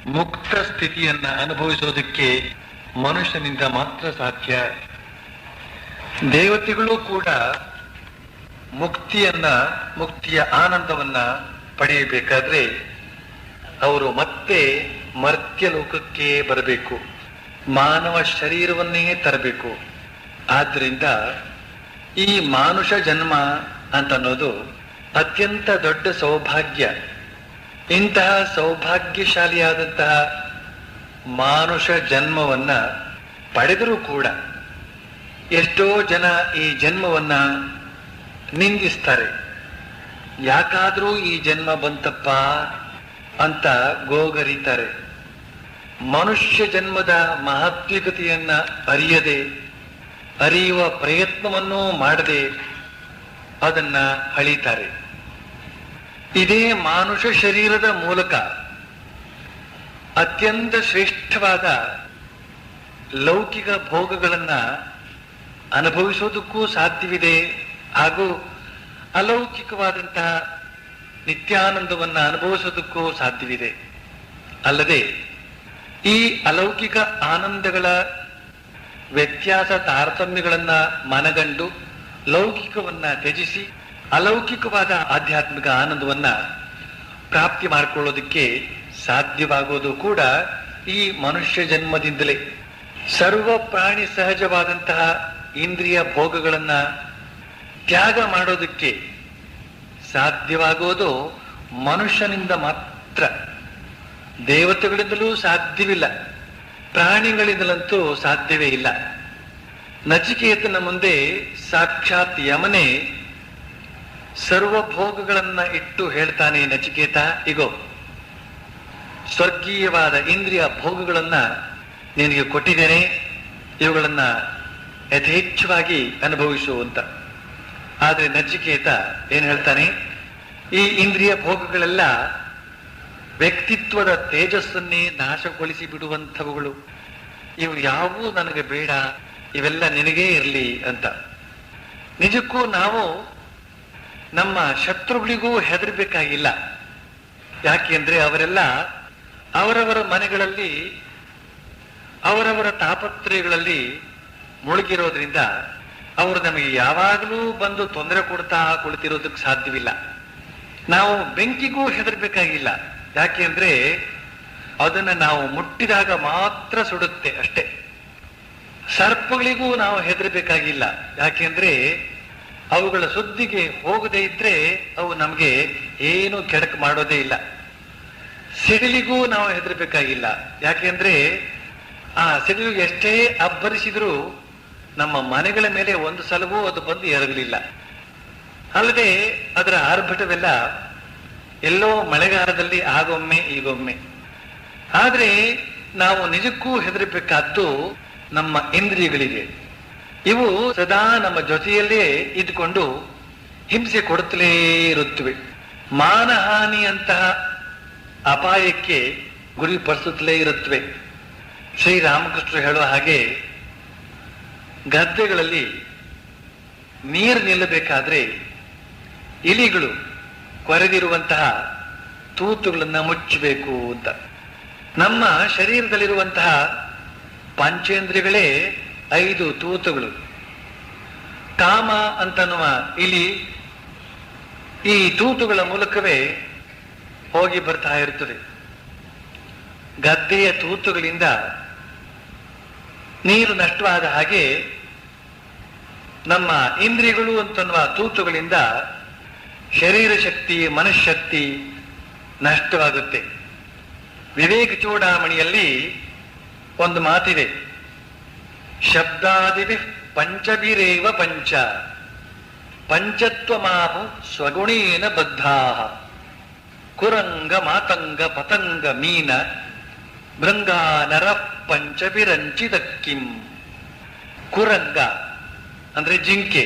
ಮುಕ್ತ ಸ್ಥಿತಿಯನ್ನ ಅನುಭವಿಸೋದಕ್ಕೆ ಮನುಷ್ಯನಿಂದ ಮಾತ್ರ ಸಾಧ್ಯ. ದೇವತೆಗಳು ಕೂಡ ಮುಕ್ತಿಯ ಆನಂದವನ್ನ ಪಡೆಯಬೇಕಾದ್ರೆ ಅವರು ಮತ್ತೆ ಮರ್ತ್ಯ ಲೋಕಕ್ಕೆ ಬರಬೇಕು, ಮಾನವ ಶರೀರವನ್ನೇ ತರಬೇಕು. ಆದ್ರಿಂದ ಈ ಮಾನುಷ ಜನ್ಮ ಅಂತ ಅನ್ನೋದು ಅತ್ಯಂತ ದೊಡ್ಡ ಸೌಭಾಗ್ಯ. ಇಂತಹ ಸೌಭಾಗ್ಯಶಾಲಿಯಾದಂತಹ ಮಾನುಷ ಜನ್ಮವನ್ನ ಪಡೆದರೂ ಕೂಡ ಎಷ್ಟೋ ಜನ ಈ ಜನ್ಮವನ್ನ ನಿಂದಿಸ್ತಾರೆ. ಯಾಕಾದ್ರೂ ಈ ಜನ್ಮ ಬಂತಪ್ಪ ಅಂತ ಗೋಗರಿತಾರೆ. ಮನುಷ್ಯ ಜನ್ಮದ ಮಹತ್ವಿಕತೆಯನ್ನ ಅರಿಯುವ ಪ್ರಯತ್ನವನ್ನೂ ಮಾಡದೆ ಅದನ್ನ ಅಳಿತಾರೆ. ಇದೇ ಮಾನುಷ ಶರೀರದ ಮೂಲಕ ಅತ್ಯಂತ ಶ್ರೇಷ್ಠವಾದ ಲೌಕಿಕ ಭೋಗಗಳನ್ನ ಅನುಭವಿಸೋದಕ್ಕೂ ಸಾಧ್ಯವಿದೆ, ಹಾಗೂ ಅಲೌಕಿಕವಾದಂತಹ ನಿತ್ಯಾನಂದವನ್ನ ಅನುಭವಿಸೋದಕ್ಕೂ ಸಾಧ್ಯವಿದೆ. ಅಲ್ಲದೆ ಈ ಅಲೌಕಿಕ ಆನಂದಗಳ ವ್ಯತ್ಯಾಸ ತಾರತಮ್ಯಗಳನ್ನ ಮನಗಂಡು ಲೌಕಿಕವನ್ನ ತ್ಯಜಿಸಿ ಅಲೌಕಿಕವಾದ ಆಧ್ಯಾತ್ಮಿಕ ಆನಂದವನ್ನ ಪ್ರಾಪ್ತಿ ಮಾಡಿಕೊಳ್ಳೋದಕ್ಕೆ ಸಾಧ್ಯವಾಗೋದು ಕೂಡ ಈ ಮನುಷ್ಯ ಜನ್ಮದಿಂದಲೇ. ಸರ್ವ ಪ್ರಾಣಿ ಸಹಜವಾದಂತಹ ಇಂದ್ರಿಯ ಭೋಗಗಳನ್ನ ತ್ಯಾಗ ಮಾಡೋದಕ್ಕೆ ಸಾಧ್ಯವಾಗೋದು ಮನುಷ್ಯನಿಂದ ಮಾತ್ರ. ದೇವತೆಗಳಿಂದಲೂ ಸಾಧ್ಯವಿಲ್ಲ, ಪ್ರಾಣಿಗಳಿಂದಲಂತೂ ಸಾಧ್ಯವೇ ಇಲ್ಲ. ನಚಿಕೇತನ ಮುಂದೆ ಸಾಕ್ಷಾತ್ ಯಮನೇ ಸರ್ವಭೋಗಗಳನ್ನ ಇಟ್ಟು ಹೇಳ್ತಾನೆ, ನಚಿಕೇತ, ಇಗೋ ಸ್ವರ್ಗೀಯವಾದ ಇಂದ್ರಿಯ ಭೋಗಗಳನ್ನ ನಿನಗೆ ಕೊಟ್ಟಿದ್ದೇನೆ, ಇವುಗಳನ್ನ ಯಥೇಚ್ಛವಾಗಿ ಅನುಭವಿಸು ಅಂತ. ಆದ್ರೆ ನಚಿಕೇತ ಏನ್ ಹೇಳ್ತಾನೆ, ಈ ಇಂದ್ರಿಯ ಭೋಗಗಳೆಲ್ಲ ವ್ಯಕ್ತಿತ್ವದ ತೇಜಸ್ಸನ್ನೇ ನಾಶಗೊಳಿಸಿ ಬಿಡುವಂಥವುಗಳು, ಇವು ಯಾವುವು ನನಗೆ ಬೇಡ, ಇವೆಲ್ಲ ನಿನಗೇ ಇರಲಿ ಅಂತ. ನಿಜಕ್ಕೂ ನಾವು ನಮ್ಮ ಶತ್ರುಗಳಿಗೂ ಹೆದರ್ಬೇಕಾಗಿಲ್ಲ. ಯಾಕೆಂದ್ರೆ ಅವರೆಲ್ಲ ಅವರವರ ಮನೆಗಳಲ್ಲಿ ಅವರವರ ತಾಪತ್ರಯಗಳಲ್ಲಿ ಮುಳುಗಿರೋದ್ರಿಂದ ಅವರು ನಮಗೆ ಯಾವಾಗಲೂ ಬಂದು ತೊಂದರೆ ಕೊಡ್ತಾ ಕುಳಿತಿರೋದಕ್ಕೆ ಸಾಧ್ಯವಿಲ್ಲ. ನಾವು ಬೆಂಕಿಗೂ ಹೆದರ್ಬೇಕಾಗಿಲ್ಲ. ಯಾಕೆಂದ್ರೆ ಅದನ್ನ ನಾವು ಮುಟ್ಟಿದಾಗ ಮಾತ್ರ ಸುಡುತ್ತೆ ಅಷ್ಟೇ. ಸರ್ಪಗಳಿಗೂ ನಾವು ಹೆದರ್ಬೇಕಾಗಿಲ್ಲ. ಯಾಕೆಂದ್ರೆ ಅವುಗಳ ಸುದ್ದಿಗೆ ಹೋಗದೇ ಇದ್ರೆ ಅವು ನಮಗೆ ಏನು ಕೆಡಕು ಮಾಡೋದೇ ಇಲ್ಲ. ಸಿಡಿಲಿಗೂ ನಾವು ಹೆದರ್ಬೇಕಾಗಿಲ್ಲ. ಯಾಕೆಂದ್ರೆ ಆ ಸಿಡಿಲು ಎಷ್ಟೇ ಅಬ್ಬರಿಸಿದ್ರೂ ನಮ್ಮ ಮನೆಗಳ ಮೇಲೆ ಒಂದು ಸಲವೂ ಅದು ಬಂದು ಎರಗಲಿಲ್ಲ. ಅಲ್ಲದೆ ಅದರ ಆರ್ಭಟವೆಲ್ಲ ಎಲ್ಲೋ ಮಳೆಗಾಲದಲ್ಲಿ ಆಗೊಮ್ಮೆ ಈಗೊಮ್ಮೆ. ಆದ್ರೆ ನಾವು ನಿಜಕ್ಕೂ ಹೆದರಬೇಕಾದ್ದು ನಮ್ಮ ಇಂದ್ರಿಯಗಳಿಗೆ. ಇವು ಸದಾ ನಮ್ಮ ಜೊತೆಯಲ್ಲೇ ಇದ್ಕೊಂಡು ಹಿಂಸೆ ಕೊಡುತ್ತಲೇ ಇರುತ್ತವೆ. ಮಾನಹಾನಿಯಂತಹ ಅಪಾಯಕ್ಕೆ ಗುರಿಪಡಿಸುತ್ತಲೇ ಇರುತ್ತವೆ. ಶ್ರೀರಾಮಕೃಷ್ಣರು ಹೇಳುವ ಹಾಗೆ, ಗದ್ದೆಗಳಲ್ಲಿ ನೀರು ನಿಲ್ಲಬೇಕಾದ್ರೆ ಇಲಿಗಳು ಕೊರೆದಿರುವಂತಹ ತೂತುಗಳನ್ನ ಮುಚ್ಚಬೇಕು ಅಂತ. ನಮ್ಮ ಶರೀರದಲ್ಲಿರುವಂತಹ ಪಂಚೇಂದ್ರಿಯಗಳೇ 5 ತೂತುಗಳು. ಕಾಮ ಅಂತನ್ನುವ ಇಲಿ ಈ ತೂತುಗಳ ಮೂಲಕವೇ ಹೋಗಿ ಬರ್ತಾ ಇರ್ತದೆ. ಗದ್ದೆಯ ತೂತುಗಳಿಂದ ನೀರು ನಷ್ಟವಾದ ಹಾಗೆ ನಮ್ಮ ಇಂದ್ರಿಯಗಳು ಅಂತನ್ನುವ ತೂತುಗಳಿಂದ ಶರೀರ ಶಕ್ತಿ, ಮನಃಶಕ್ತಿ ನಷ್ಟವಾಗುತ್ತೆ. ವಿವೇಕ ಚೂಡಾಮಣಿಯಲ್ಲಿ ಒಂದು ಮಾತಿದೆ, ಶಬ್ದಾದಿಭಿ ಪಂಚಭಿರೇವ ಪಂಚ ಪಂಚತ್ವಮಾಹು ಸ್ವಗುಣೇನ ಬದ್ಧಾಃ ಕುರಂಗ ಮಾತಂಗ ಪತಂಗ ಮೀನ ಭೃಂಗ ನರ ಪಂಚಭಿರಂಚಿತ ಕಿಂ. ಕುರಂಗ ಅಂದ್ರೆ ಜಿಂಕೆ,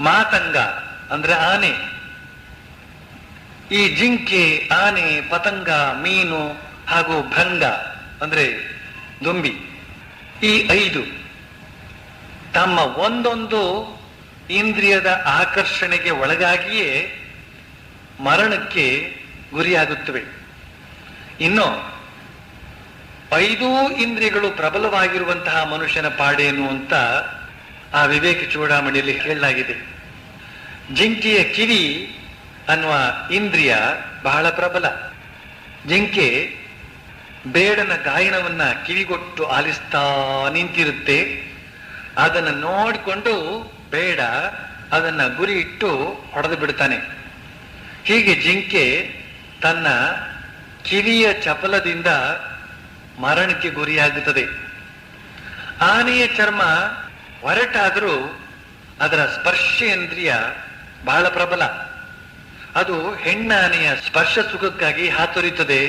ಮಾತಂಗ ಅಂದ್ರೆ ಆನೆ. ಈ ಜಿಂಕೆ, ಆನೆ, ಪತಂಗ, ಮೀನು ಹಾಗೂ ಭೃಂಗ ಅಂದ್ರೆ ದುಂಬಿ, ಈ 5 ತಮ್ಮ ಒಂದೊಂದು ಇಂದ್ರಿಯದ ಆಕರ್ಷಣೆಗೆ ಒಳಗಾಗಿಯೇ ಮರಣಕ್ಕೆ ಗುರಿಯಾಗುತ್ತವೆ. ಇನ್ನು ಐದೂ ಇಂದ್ರಿಯಗಳು ಪ್ರಬಲವಾಗಿರುವಂತಹ ಮನುಷ್ಯನ ಪಾಡೇನು ಅಂತ ಆ ವಿವೇಕ ಚೂಡಾಮಣಿಯಲ್ಲಿ ಹೇಳಲಾಗಿದೆ. ಜಿಂಕೆಯ ಕಿವಿ ಅನ್ನುವ ಇಂದ್ರಿಯ ಬಹಳ ಪ್ರಬಲ. ಜಿಂಕೆ ಬೇಡನ ಗಾಯನವನ್ನ ಕಿವಿಗೊಟ್ಟು ಆಲಿಸ್ತಾ ನಿಂತಿರುತ್ತೆ. ಅದನ್ನು ನೋಡಿಕೊಂಡು ಬೇಡ ಅದನ್ನ ಗುರಿ ಇಟ್ಟು ಹೊಡೆದು ಬಿಡ್ತಾನೆ. ಹೀಗೆ ಜಿಂಕೆ ತನ್ನ ಕಿವಿಯ ಚಪಲದಿಂದ ಮರಣಕ್ಕೆ ಗುರಿಯಾಗುತ್ತದೆ. ಆನೆಯ ಚರ್ಮ ಒರಟಾದರೂ ಅದರ ಸ್ಪರ್ಶೇಂದ್ರಿಯ ಬಹಳ ಪ್ರಬಲ. ಅದು ಹೆಣ್ಣಾನೆಯ ಸ್ಪರ್ಶ ಸುಖಕ್ಕಾಗಿ ಹಾತೊರಿಯುತ್ತದೆ.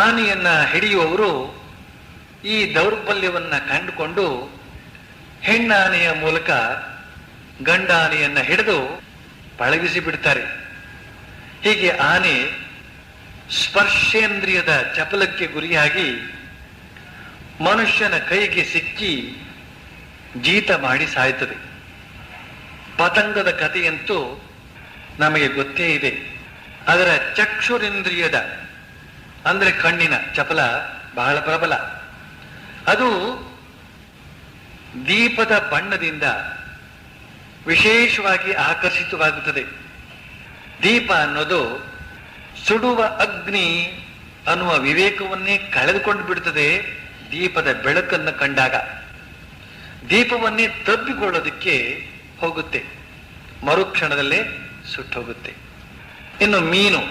ಆನೆಯನ್ನ ಹಿಡಿಯುವವರು ಈ ದೌರ್ಬಲ್ಯವನ್ನ ಕಂಡುಕೊಂಡು ಹೆಣ್ಣಾನೆಯ ಮೂಲಕ ಗಂಡಾನೆಯನ್ನ ಹಿಡಿದು ಪಳಗಿಸಿ ಬಿಡ್ತಾರೆ. ಹೀಗೆ ಆನೆ ಸ್ಪರ್ಶೇಂದ್ರಿಯದ ಚಪಲಕ್ಕೆ ಗುರಿಯಾಗಿ ಮನುಷ್ಯನ ಕೈಗೆ ಸಿಕ್ಕಿ ಜೀತ ಮಾಡಿ ಸಾಯ್ತದೆ. ಪತಂಗದ ಕಥೆಯಂತೂ ನಮಗೆ ಗೊತ್ತೇ ಇದೆ. ಅದರ ಚಕ್ಷುರೇಂದ್ರಿಯದ ಅಂದ್ರೆ ಕಣ್ಣಿನ ಚಪಲ ಬಹಳ ಪ್ರಬಲ. ಅದು ದೀಪದ ಬಣ್ಣದಿಂದ ವಿಶೇಷವಾಗಿ ಆಕರ್ಷಿತವಾಗುತ್ತದೆ. ದೀಪ ಅನ್ನೋದು ಸುಡುವ ಅಗ್ನಿ ಅನ್ನುವ ವಿವೇಕವನ್ನೇ ಕಳೆದುಕೊಂಡು ಬಿಡುತ್ತದೆ. ದೀಪದ ಬೆಳಕನ್ನು ಕಂಡಾಗ ದೀಪವನ್ನೇ ತಬ್ಬಿಕೊಳ್ಳೋದಕ್ಕೆ ಹೋಗುತ್ತೆ, ಮರುಕ್ಷಣದಲ್ಲೇ ಸುಟ್ಟು ಹೋಗುತ್ತೆ. ಇನ್ನು ಮೀನು,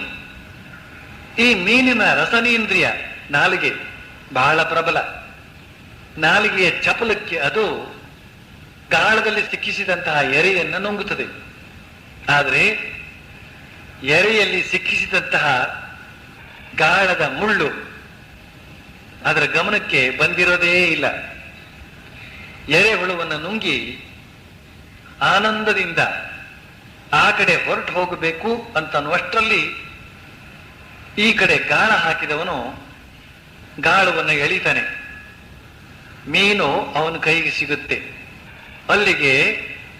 ಈ ಮೀನಿನ ರಸನೇಂದ್ರಿಯ ನಾಲಿಗೆ ಬಹಳ ಪ್ರಬಲ. ನಾಲಿಗೆಯ ಚಪಲಕ್ಕೆ ಅದು ಗಾಳದಲ್ಲಿ ಸಿಕ್ಕಿಸಿದಂತಹ ಎರೆಯನ್ನು ನುಂಗುತ್ತದೆ. ಆದರೆ ಎರೆಯಲ್ಲಿ ಸಿಕ್ಕಿಸಿದಂತಹ ಗಾಳದ ಮುಳ್ಳು ಅದರ ಗಮನಕ್ಕೆ ಬಂದಿರೋದೇ ಇಲ್ಲ. ಎರೆಹುಳುವನ್ನು ನುಂಗಿ ಆನಂದದಿಂದ ಆ ಕಡೆ ಹೊರಟು ಹೋಗಬೇಕು ಅಂತನ್ನುವಷ್ಟರಲ್ಲಿ ಈ ಕಡೆ ಗಾಳ ಹಾಕಿದವನು ಗಾಳವನ್ನು ಎಳಿತಾನೆ. ಮೀನು ಅವನ ಕೈಗೆ ಸಿಗುತ್ತೆ. ಅಲ್ಲಿಗೆ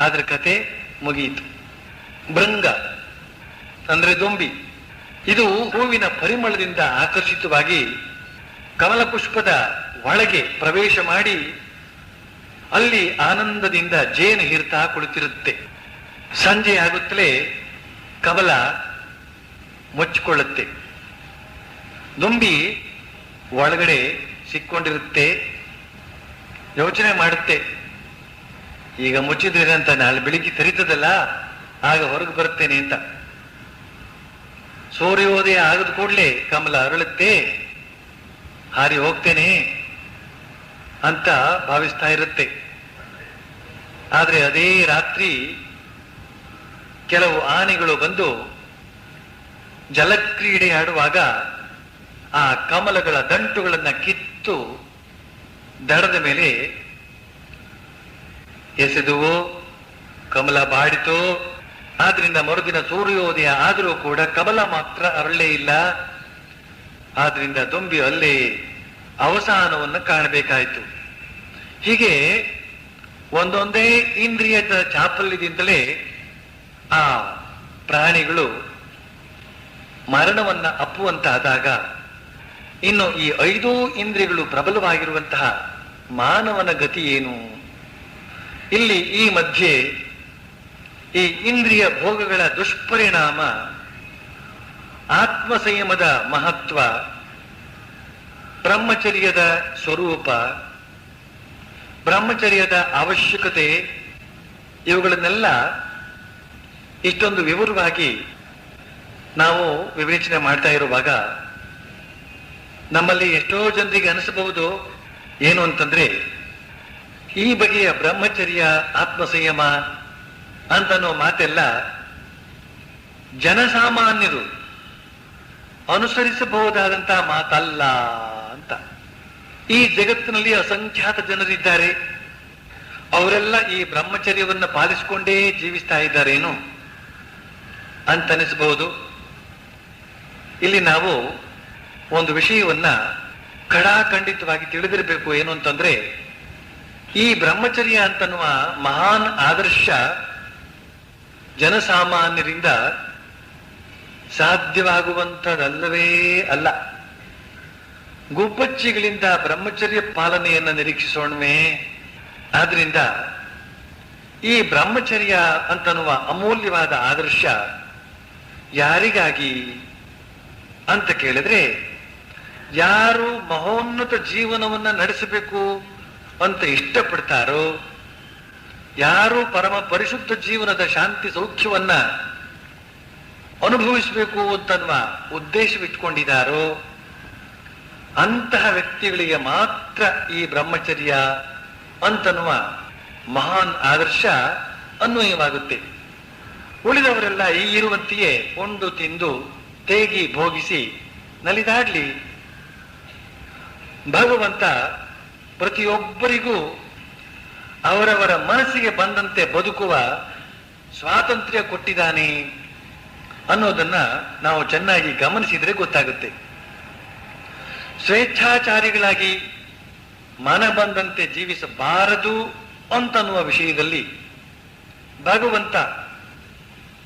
ಅದರ ಕತೆ ಮುಗಿಯಿತು. ಭೃಂಗ ಅಂದ್ರೆ ದುಂಬಿ, ಇದು ಹೂವಿನ ಪರಿಮಳದಿಂದ ಆಕರ್ಷಿತವಾಗಿ ಕಮಲ ಪುಷ್ಪದ ಒಳಗೆ ಪ್ರವೇಶ ಮಾಡಿ ಅಲ್ಲಿ ಆನಂದದಿಂದ ಜೇನು ಹೀರ್ತಾ ಕುಳಿತಿರುತ್ತೆ. ಸಂಜೆ ಆಗುತ್ತಲೇ ಕಮಲ ಮುಚ್ಚಿಕೊಳ್ಳುತ್ತೆ. ದುಂಬಿ ಒಳಗಡೆ ಸಿಕ್ಕೊಂಡಿರುತ್ತೆ. ಯೋಚನೆ ಮಾಡುತ್ತೆ, ಈಗ ಮುಚ್ಚಿದ್ರೆ ಅಂತ ನಾಳೆ ಬೆಳಿಗ್ಗೆ ತೆರೀತದಲ್ಲ, ಆಗ ಹೊರಗೆ ಬರುತ್ತೇನೆ ಅಂತ. ಸೂರ್ಯೋದಯ ಆಗದ ಕೂಡಲೇ ಕಮಲ ಅರಳುತ್ತೆ, ಹಾರಿ ಹೋಗ್ತೇನೆ ಅಂತ ಭಾವಿಸ್ತಾ ಇರುತ್ತೆ. ಆದ್ರೆ ಅದೇ ರಾತ್ರಿ ಕೆಲವು ಆನೆಗಳು ಬಂದು ಜಲಕ್ರೀಡೆ ಆಡುವಾಗ ಆ ಕಮಲಗಳ ದಂಟುಗಳನ್ನ ಕಿತ್ತು ದಡದ ಮೇಲೆ ಎಸೆದುವು. ಕಮಲ ಬಾಡಿತು. ಆದ್ರಿಂದ ಮರುದಿನ ಸೂರ್ಯೋದಯ ಆದರೂ ಕೂಡ ಕಮಲ ಮಾತ್ರ ಅರಳೇ ಇಲ್ಲ. ಆದ್ರಿಂದ ದುಂಬಿ ಅಲ್ಲೇ ಅವಸಾನವನ್ನು ಕಾಣಬೇಕಾಯಿತು. ಹೀಗೆ ಒಂದೊಂದೇ ಇಂದ್ರಿಯದ ಚಾಪಲ್ಯದಿಂದಲೇ ಆ ಪ್ರಾಣಿಗಳು ಮರಣವನ್ನ ಅಪ್ಪುವಂತಾದಾಗ ಇನ್ನು ಈ 5 ಇಂದ್ರಿಯಗಳು ಪ್ರಬಲವಾಗಿರುವಂತಹ ಮಾನವನ ಗತಿ ಏನು? ಇಲ್ಲಿ ಈ ಮಧ್ಯೆ ಈ ಇಂದ್ರಿಯ ಭೋಗಗಳ ದುಷ್ಪರಿಣಾಮ, ಆತ್ಮ ಸಂಯಮದ ಮಹತ್ವ, ಬ್ರಹ್ಮಚರ್ಯದ ಸ್ವರೂಪ, ಬ್ರಹ್ಮಚರ್ಯದ ಅವಶ್ಯಕತೆ, ಇವುಗಳನ್ನೆಲ್ಲ ಇಷ್ಟೊಂದು ವಿವರವಾಗಿ ನಾವು ವಿವೇಚನೆ ಮಾಡ್ತಾ ಇರುವಾಗ ನಮ್ಮಲ್ಲಿ ಎಷ್ಟೋ ಜನರಿಗೆ ಅನಿಸಬಹುದು ಏನು ಅಂತಂದ್ರೆ, ಈ ಬಗೆಯ ಬ್ರಹ್ಮಚರ್ಯ ಆತ್ಮ ಸಂಯಮ ಅಂತನೋ ಮಾತೆಲ್ಲ ಜನಸಾಮಾನ್ಯರು ಅನುಸರಿಸಬಹುದಾದಂತಹ ಮಾತಲ್ಲ ಅಂತ. ಈ ಜಗತ್ತಿನಲ್ಲಿ ಅಸಂಖ್ಯಾತ ಜನರಿದ್ದಾರೆ, ಅವರೆಲ್ಲ ಈ ಬ್ರಹ್ಮಚರ್ಯವನ್ನ ಪಾಲಿಸಿಕೊಂಡೇ ಜೀವಿಸ್ತಾ ಇದ್ದಾರೇನು ಅಂತ ಅನಿಸಬಹುದು. ಇಲ್ಲಿ ನಾವು ಒಂದು ವಿಷಯವನ್ನ ಖಡಾಖಂಡಿತವಾಗಿ ತಿಳಿದಿರಬೇಕು. ಏನು ಅಂತಂದ್ರೆ, ಈ ಬ್ರಹ್ಮಚರ್ಯ ಅಂತನ್ನುವ ಮಹಾನ್ ಆದರ್ಶ ಜನಸಾಮಾನ್ಯರಿಂದ ಸಾಧ್ಯವಾಗುವಂಥದ್ದಲ್ಲವೇ ಅಲ್ಲ. ಗುಬ್ಬಚ್ಚಿಗಳಿಂದ ಬ್ರಹ್ಮಚರ್ಯ ಪಾಲನೆಯನ್ನು ನಿರೀಕ್ಷಿಸೋಣವೇ? ಆದ್ರಿಂದ ಈ ಬ್ರಹ್ಮಚರ್ಯ ಅಂತನ್ನುವ ಅಮೂಲ್ಯವಾದ ಆದರ್ಶ ಯಾರಿಗಾಗಿ ಅಂತ ಕೇಳಿದ್ರೆ, ಯಾರು ಮಹೋನ್ನತ ಜೀವನವನ್ನ ನಡೆಸಬೇಕು ಅಂತ ಇಷ್ಟಪಡ್ತಾರೋ, ಯಾರು ಪರಮ ಪರಿಶುದ್ಧ ಜೀವನದ ಶಾಂತಿ ಸೌಖ್ಯವನ್ನ ಅನುಭವಿಸಬೇಕು ಅಂತನ್ನುವ ಉದ್ದೇಶವಿಟ್ಕೊಂಡಿದ್ದಾರೋ ಅಂತಹ ವ್ಯಕ್ತಿಗಳಿಗೆ ಮಾತ್ರ ಈ ಬ್ರಹ್ಮಚರ್ಯ ಅಂತನ್ನುವ ಮಹಾನ್ ಆದರ್ಶ ಅನ್ವಯವಾಗುತ್ತೆ. ಉಳಿದವರೆಲ್ಲ ಈ ಇರುವಂತೆಯೇ ಉಂಡು ತಿಂದು ತೇಗಿ ಭೋಗಿಸಿ ನಲಿದಾಡ್ಲಿ. ಭಗವಂತ ಪ್ರತಿಯೊಬ್ಬರಿಗೂ ಅವರವರ ಮನಸ್ಸಿಗೆ ಬಂದಂತೆ ಬದುಕುವ ಸ್ವಾತಂತ್ರ್ಯ ಕೊಟ್ಟಿದ್ದಾನೆ ಅನ್ನೋದನ್ನ ನಾವು ಚೆನ್ನಾಗಿ ಗಮನಿಸಿದ್ರೆ ಗೊತ್ತಾಗುತ್ತೆ. ಸ್ವೇಚ್ಛಾಚಾರಿಗಳಾಗಿ ಮನ ಬಂದಂತೆ ಜೀವಿಸಬಾರದು ಅಂತನ್ನುವ ವಿಷಯದಲ್ಲಿ ಭಗವಂತ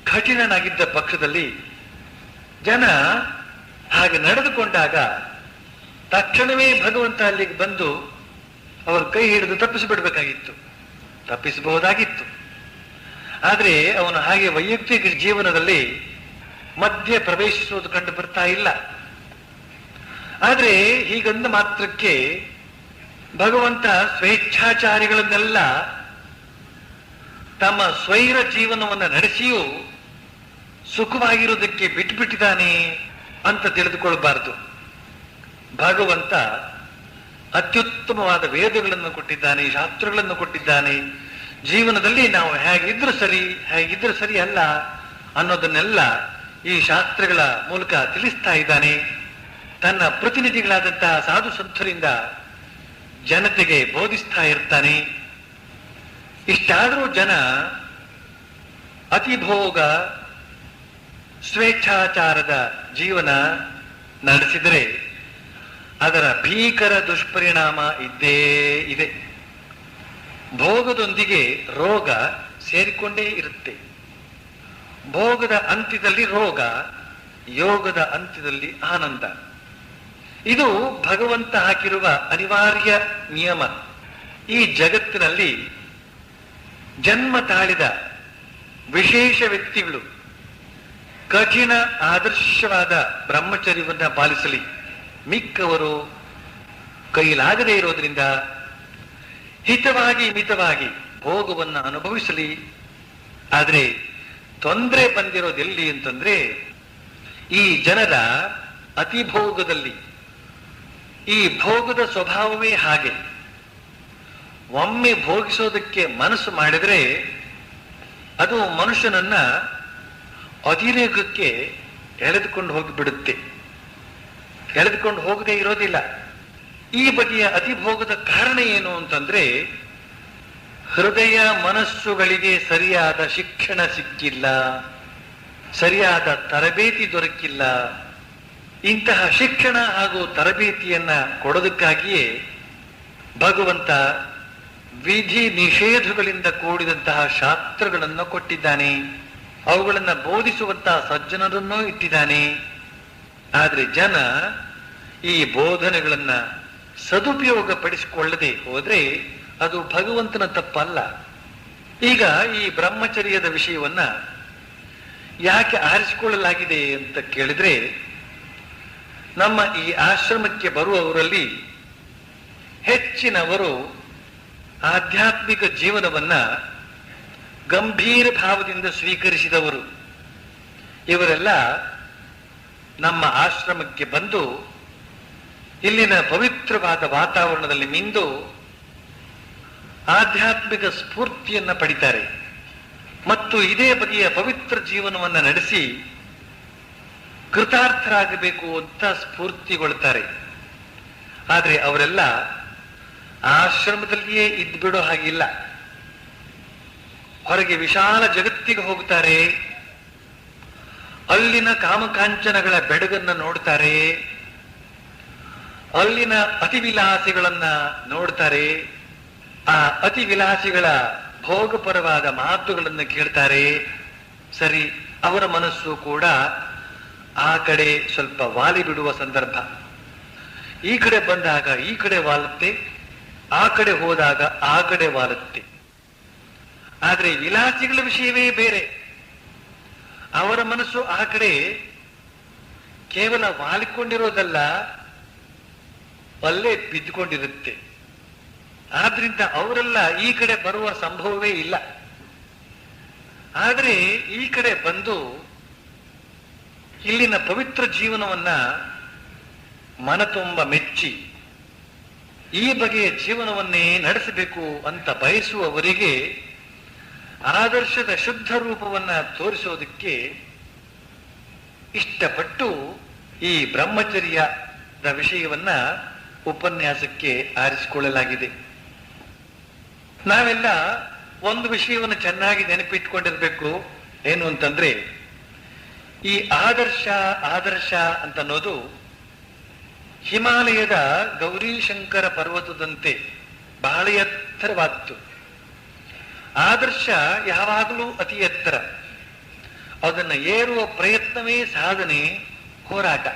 ಕಠಿಣನಾಗಿದ್ದ ಪಕ್ಷದಲ್ಲಿ ಜನ ಹಾಗೆ ನಡೆದುಕೊಂಡಾಗ ತಕ್ಷಣವೇ ಭಗವಂತ ಅಲ್ಲಿಗೆ ಬಂದು ಅವರ ಕೈ ಹಿಡಿದು ತಪ್ಪಿಸಿಬಿಡ್ಬೇಕಾಗಿತ್ತು, ತಪ್ಪಿಸಬಹುದಾಗಿತ್ತು. ಆದ್ರೆ ಅವನು ಹಾಗೆ ವೈಯಕ್ತಿಕ ಜೀವನದಲ್ಲಿ ಮಧ್ಯೆ ಪ್ರವೇಶಿಸುವುದು ಕಂಡು ಬರ್ತಾ ಇಲ್ಲ. ಆದ್ರೆ ಹೀಗಂದ ಮಾತ್ರಕ್ಕೆ ಭಗವಂತ ಸ್ವೇಚ್ಛಾಚಾರಿಗಳನ್ನೆಲ್ಲ ತಮ್ಮ ಸ್ವೈರ ಜೀವನವನ್ನು ನಡೆಸಿಯೂ ಸುಖವಾಗಿರುವುದಕ್ಕೆ ಬಿಟ್ಟುಬಿಟ್ಟಿದ್ದಾನೆ ಅಂತ ತಿಳಿದುಕೊಳ್ಳಬಾರದು. ಭಗವಂತ ಅತ್ಯುತ್ತಮವಾದ ವೇದಗಳನ್ನು ಕೊಟ್ಟಿದ್ದಾನೆ, ಶಾಸ್ತ್ರಗಳನ್ನು ಕೊಟ್ಟಿದ್ದಾನೆ. ಜೀವನದಲ್ಲಿ ನಾವು ಹೇಗಿದ್ರು ಸರಿ ಅಲ್ಲ ಅನ್ನೋದನ್ನೆಲ್ಲ ಈ ಶಾಸ್ತ್ರಗಳ ಮೂಲಕ ತಿಳಿಸ್ತಾ ಇದ್ದಾನೆ. ತನ್ನ ಪ್ರತಿನಿಧಿಗಳಾದಂತಹ ಸಾಧು ಸಂತರಿಂದ ಜನತೆಗೆ ಬೋಧಿಸ್ತಾ ಇರ್ತಾನೆ. ಇಷ್ಟಾದರೂ ಜನ ಅತಿಭೋಗ ಸ್ವೇಚ್ಛಾಚಾರದ ಜೀವನ ನಡೆಸಿದರೆ ಅದರ ಭೀಕರ ದುಷ್ಪರಿಣಾಮ ಇದ್ದೇ ಇದೆ. ಭೋಗದೊಂದಿಗೆ ರೋಗ ಸೇರಿಕೊಂಡೇ ಇರುತ್ತೆ. ಭೋಗದ ಅಂತ್ಯದಲ್ಲಿ ರೋಗ, ಯೋಗದ ಅಂತ್ಯದಲ್ಲಿ ಆನಂದ. ಇದು ಭಗವಂತ ಹಾಕಿರುವ ಅನಿವಾರ್ಯ ನಿಯಮ. ಈ ಜಗತ್ತಿನಲ್ಲಿ ಜನ್ಮ ತಾಳಿದ ವಿಶೇಷ ವ್ಯಕ್ತಿಗಳು ಕಠಿಣ ಆದರ್ಶವಾದ ಬ್ರಹ್ಮಚರ್ಯವನ್ನ ಪಾಲಿಸಲಿ, ಮಿಕ್ಕವರು ಕೈಲಾಗದೇ ಇರೋದ್ರಿಂದ ಹಿತವಾಗಿ ಮಿತವಾಗಿ ಭೋಗವನ್ನು ಅನುಭವಿಸಲಿ. ಆದ್ರೆ ತೊಂದರೆ ಬಂದಿರೋದೆಲ್ಲಿ ಅಂತಂದ್ರೆ ಈ ಜನರ ಅತಿಭೋಗದಲ್ಲಿ. ಈ ಭೋಗದ ಸ್ವಭಾವವೇ ಹಾಗೆ. ಒಮ್ಮೆ ಭೋಗಿಸೋದಕ್ಕೆ ಮನಸ್ಸು ಮಾಡಿದ್ರೆ ಅದು ಮನುಷ್ಯನನ್ನ ಅತಿರೇಕಕ್ಕೆ ಎಳೆದುಕೊಂಡು ಹೋಗಿಬಿಡುತ್ತೆ, ಎಳೆದುಕೊಂಡು ಹೋಗದೆ ಇರೋದಿಲ್ಲ. ಈ ಬಗೆಯ ಅತಿಭೋಗದ ಕಾರಣ ಏನು ಅಂತಂದ್ರೆ ಹೃದಯ ಮನಸ್ಸುಗಳಿಗೆ ಸರಿಯಾದ ಶಿಕ್ಷಣ ಸಿಕ್ಕಿಲ್ಲ, ಸರಿಯಾದ ತರಬೇತಿ ದೊರಕಿಲ್ಲ. ಇಂತಹ ಶಿಕ್ಷಣ ಹಾಗೂ ತರಬೇತಿಯನ್ನ ಕೊಡೋದಕ್ಕಾಗಿಯೇ ಭಗವಂತ ವಿಧಿ ನಿಷೇಧಗಳಿಂದ ಕೂಡಿದಂತಹ ಶಾಸ್ತ್ರಗಳನ್ನು ಕೊಟ್ಟಿದ್ದಾನೆ, ಅವುಗಳನ್ನ ಬೋಧಿಸುವಂತಹ ಸಜ್ಜನರನ್ನೂ ಇಟ್ಟಿದ್ದಾನೆ. ಆದ್ರೆ ಜನ ಈ ಬೋಧನೆಗಳನ್ನ ಸದುಪಯೋಗ ಪಡಿಸಿಕೊಳ್ಳದೆ ಹೋದ್ರೆ ಅದು ಭಗವಂತನ ತಪ್ಪಲ್ಲ. ಈಗ ಈ ಬ್ರಹ್ಮಚರ್ಯದ ವಿಷಯವನ್ನ ಯಾಕೆ ಆರಿಸಿಕೊಳ್ಳಲಾಗಿದೆ ಅಂತ ಕೇಳಿದ್ರೆ, ನಮ್ಮ ಈ ಆಶ್ರಮಕ್ಕೆ ಬರುವವರಲ್ಲಿ ಹೆಚ್ಚಿನವರು ಆಧ್ಯಾತ್ಮಿಕ ಜೀವನವನ್ನ ಗಂಭೀರ ಭಾವದಿಂದ ಸ್ವೀಕರಿಸಿದವರು. ಇವರೆಲ್ಲ ನಮ್ಮ ಆಶ್ರಮಕ್ಕೆ ಬಂದು ಇಲ್ಲಿನ ಪವಿತ್ರವಾದ ವಾತಾವರಣದಲ್ಲಿ ಮಿಂದು ಆಧ್ಯಾತ್ಮಿಕ ಸ್ಫೂರ್ತಿಯನ್ನ ಪಡಿತಾರೆ ಮತ್ತು ಇದೇ ಬಗೆಯ ಪವಿತ್ರ ಜೀವನವನ್ನ ನಡೆಸಿ ಕೃತಾರ್ಥರಾಗಬೇಕು ಅಂತ ಸ್ಫೂರ್ತಿಗೊಳ್ತಾರೆ. ಆದ್ರೆ ಅವರೆಲ್ಲ ಆಶ್ರಮದಲ್ಲಿಯೇ ಇದ್ದು ಬಿಡೋ ಹಾಗಿಲ್ಲ. ಹೊರಗೆ ವಿಶಾಲ ಜಗತ್ತಿಗೆ ಹೋಗ್ತಾರೆ, ಅಲ್ಲಿನ ಕಾಮಕಾಂಚನಗಳ ಬೆಡಗನ್ನ ನೋಡ್ತಾರೆ, ಅಲ್ಲಿನ ಅತಿವಿಲಾಸಿಗಳನ್ನ ನೋಡ್ತಾರೆ, ಆ ಅತಿವಿಲಾಸಿಗಳ ಭೋಗಪರವಾದ ಮಾತುಗಳನ್ನು ಕೇಳ್ತಾರೆ. ಸರಿ, ಅವರ ಮನಸ್ಸು ಕೂಡ ಆ ಕಡೆ ಸ್ವಲ್ಪ ವಾಲಿ ಬಿಡುವ ಸಂದರ್ಭ. ಈ ಕಡೆ ಬಂದಾಗ ಈ ಕಡೆ ವಾಲುತ್ತೆ, ಆ ಕಡೆ ಹೋದಾಗ ಆ ಕಡೆ ವಾಲುತ್ತೆ. ಆದ್ರೆ ವಿಲಾಸಿಗಳ ವಿಷಯವೇ ಬೇರೆ. ಅವರ ಮನಸ್ಸು ಆ ಕಡೆ ಕೇವಲ ವಾಲಿಕೊಂಡಿರೋದಲ್ಲ, ಅಲ್ಲೇ ಬಿದ್ದುಕೊಂಡಿರುತ್ತೆ. ಆದ್ರಿಂದ ಅವರೆಲ್ಲ ಈ ಕಡೆ ಬರುವ ಸಂಭವವೇ ಇಲ್ಲ. ಆದರೆ ಈ ಕಡೆ ಬಂದು ಇಲ್ಲಿನ ಪವಿತ್ರ ಜೀವನವನ್ನ ಮನ ತುಂಬ ಮೆಚ್ಚಿ ಈ ಬಗೆಯ ಜೀವನವನ್ನೇ ನಡೆಸಬೇಕು ಅಂತ ಬಯಸುವವರಿಗೆ ಆದರ್ಶದ ಶುದ್ಧ ರೂಪವನ್ನ ತೋರಿಸೋದಕ್ಕೆ ಇಷ್ಟಪಟ್ಟು ಈ ಬ್ರಹ್ಮಚರ್ಯದ ವಿಷಯವನ್ನ ಉಪನ್ಯಾಸಕ್ಕೆ ಆರಿಸಿಕೊಳ್ಳಲಾಗಿದೆ. ನಾವೆಲ್ಲ ಒಂದು ವಿಷಯವನ್ನು ಚೆನ್ನಾಗಿ ನೆನಪಿಟ್ಕೊಂಡಿರ್ಬೇಕು. ಏನು ಅಂತಂದ್ರೆ, ಈ ಆದರ್ಶ ಅಂತನ್ನೋದು ಹಿಮಾಲಯದ ಗೌರೀಶಂಕರ ಪರ್ವತದಂತೆ ಬಹಳ ಎತ್ತರವಾದ್ದು. ಆದರ್ಶ ಯಾವಾಗಲೂ ಅತಿ ಎತ್ತರ. ಅದನ್ನು ಏರುವ ಪ್ರಯತ್ನವೇ ಸಾಧನೆ, ಹೋರಾಟ.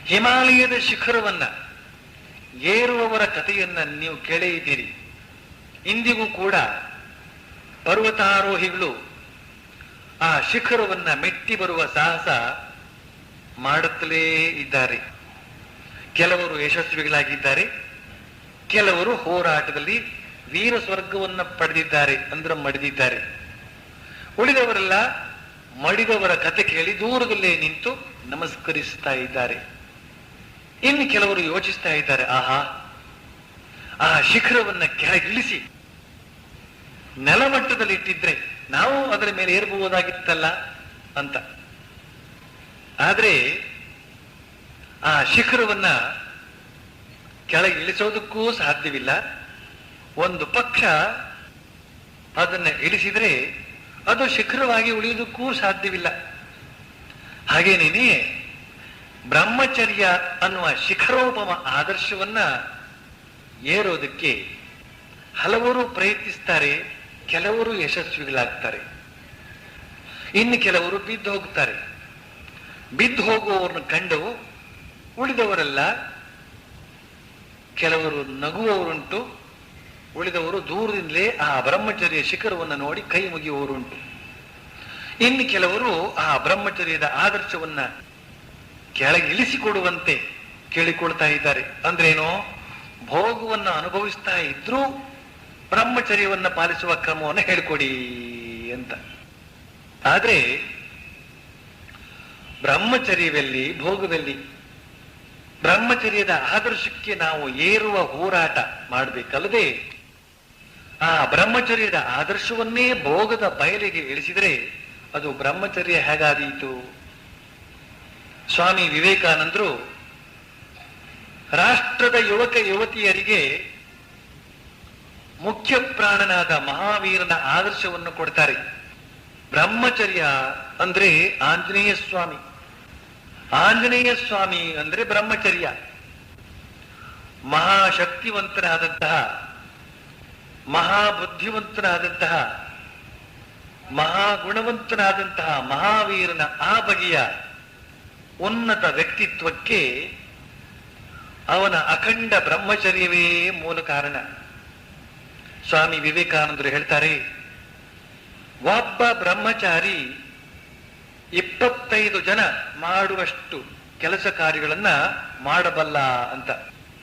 ಹಿಮಾಲಯದ ಶಿಖರವನ್ನ ಏರುವವರ ಕಥೆಯನ್ನ ನೀವು ಕೇಳೇ ಇದ್ದೀರಿ. ಇಂದಿಗೂ ಕೂಡ ಪರ್ವತಾರೋಹಿಗಳು ಆ ಶಿಖರವನ್ನ ಮೆಟ್ಟಿ ಬರುವ ಸಾಹಸ ಮಾಡುತ್ತಲೇ ಇದ್ದಾರೆ. ಕೆಲವರು ಯಶಸ್ವಿಗಳಾಗಿದ್ದಾರೆ, ಕೆಲವರು ಹೋರಾಟದಲ್ಲಿ ವೀರ ಸ್ವರ್ಗವನ್ನ ಪಡೆದಿದ್ದಾರೆ, ಅಂದ್ರೆ ಮಡಿದಿದ್ದಾರೆ. ಉಳಿದವರೆಲ್ಲ ಮಡಿದವರ ಕತೆ ಕೇಳಿ ದೂರದಲ್ಲೇ ನಿಂತು ನಮಸ್ಕರಿಸ್ತಾ ಇದ್ದಾರೆ. ಇನ್ನು ಕೆಲವರು ಯೋಚಿಸ್ತಾ ಇದ್ದಾರೆ, ಆಹಾ, ಆ ಶಿಖರವನ್ನ ಕೆಳಗಿಳಿಸಿ ನೆಲಮಟ್ಟದಲ್ಲಿ ಇಟ್ಟಿದ್ರೆ ನಾವು ಅದರ ಮೇಲೆ ಏರಬಹುದಾಗಿತ್ತಲ್ಲ ಅಂತ. ಆದ್ರೆ ಆ ಶಿಖರವನ್ನ ಕೆಳಗೆ ಇಳಿಸೋದಕ್ಕೂ ಸಾಧ್ಯವಿಲ್ಲ. ಒಂದು ಪಕ್ಷ ಅದನ್ನ ಇಳಿಸಿದ್ರೆ ಅದು ಶಿಖರವಾಗಿ ಉಳಿಯೋದಕ್ಕೂ ಸಾಧ್ಯವಿಲ್ಲ. ಹಾಗೇನೇನೆ ಬ್ರಹ್ಮಚರ್ಯ ಅನ್ನುವ ಶಿಖರೋಪಮ ಆದರ್ಶವನ್ನ ಏರೋದಕ್ಕೆ ಹಲವರು ಪ್ರಯತ್ನಿಸ್ತಾರೆ, ಕೆಲವರು ಯಶಸ್ವಿಗಳಾಗ್ತಾರೆ, ಇನ್ನು ಕೆಲವರು ಬಿದ್ದು ಹೋಗ್ತಾರೆ. ಬಿದ್ದು ಹೋಗುವವರನ್ನು ಕಂಡು ಉಳಿದವರೆಲ್ಲ ಕೆಲವರು ನಗುವವರುಂಟು, ಉಳಿದವರು ದೂರದಿಂದಲೇ ಆ ಬ್ರಹ್ಮಚರ್ಯ ಶಿಖರವನ್ನು ನೋಡಿ ಕೈ ಮುಗಿಯುವವರುಂಟು. ಇನ್ನು ಕೆಲವರು ಆ ಬ್ರಹ್ಮಚರ್ಯದ ಆದರ್ಶವನ್ನ ಕೆಳಗೆ ಇಳಿಸಿಕೊಡುವಂತೆ ಕೇಳಿಕೊಳ್ತಾ ಇದ್ದಾರೆ. ಅಂದ್ರೇನೋ, ಭೋಗವನ್ನು ಅನುಭವಿಸ್ತಾ ಇದ್ರೂ ಬ್ರಹ್ಮಚರ್ಯವನ್ನ ಪಾಲಿಸುವ ಕ್ರಮವನ್ನು ಹೇಳ್ಕೊಡಿ ಅಂತ. ಆದ್ರೆ ಬ್ರಹ್ಮಚರ್ಯದಲ್ಲಿ, ಭೋಗದಲ್ಲಿ, ಬ್ರಹ್ಮಚರ್ಯದ ಆದರ್ಶಕ್ಕೆ ನಾವು ಏರುವ ಹೋರಾಟ ಮಾಡಬೇಕಲ್ಲದೆ ಆ ಬ್ರಹ್ಮಚರ್ಯದ ಆದರ್ಶವನ್ನೇ ಭೋಗದ ಬಯಲಿಗೆ ಇಳಿಸಿದರೆ ಅದು ಬ್ರಹ್ಮಚರ್ಯ ಹೇಗಾದೀತು? ಸ್ವಾಮಿ ವಿವೇಕಾನಂದರು ರಾಷ್ಟ್ರದ ಯುವಕ ಯುವತಿಯರಿಗೆ ಮುಖ್ಯ ಪ್ರಾಣನಾದ ಮಹಾವೀರನ ಆದರ್ಶವನ್ನು ಕೊಡ್ತಾರೆ. ಬ್ರಹ್ಮಚರ್ಯ ಅಂದ್ರೆ ಆಂಜನೇಯ ಸ್ವಾಮಿ, ಆಂಜನೇಯ ಸ್ವಾಮಿ ಅಂದ್ರೆ ಬ್ರಹ್ಮಚರ್ಯ. ಮಹಾಶಕ್ತಿವಂತನಾದಂತಹ, ಮಹಾಬುದ್ಧಿವಂತನಾದಂತಹ, ಮಹಾಗುಣವಂತನಾದಂತಹ ಮಹಾವೀರನ ಆ ಬಗೆಯ ಉನ್ನತ ವ್ಯಕ್ತಿತ್ವಕ್ಕೆ ಅವನ ಅಖಂಡ ಬ್ರಹ್ಮಚರ್ಯವೇ ಮೂಲ ಕಾರಣ. ಸ್ವಾಮಿ ವಿವೇಕಾನಂದರು ಹೇಳ್ತಾರೆ, ಒಬ್ಬ ಬ್ರಹ್ಮಚಾರಿ 25 ಜನ ಮಾಡುವಷ್ಟು ಕೆಲಸ ಕಾರ್ಯಗಳನ್ನ ಮಾಡಬಲ್ಲ ಅಂತ.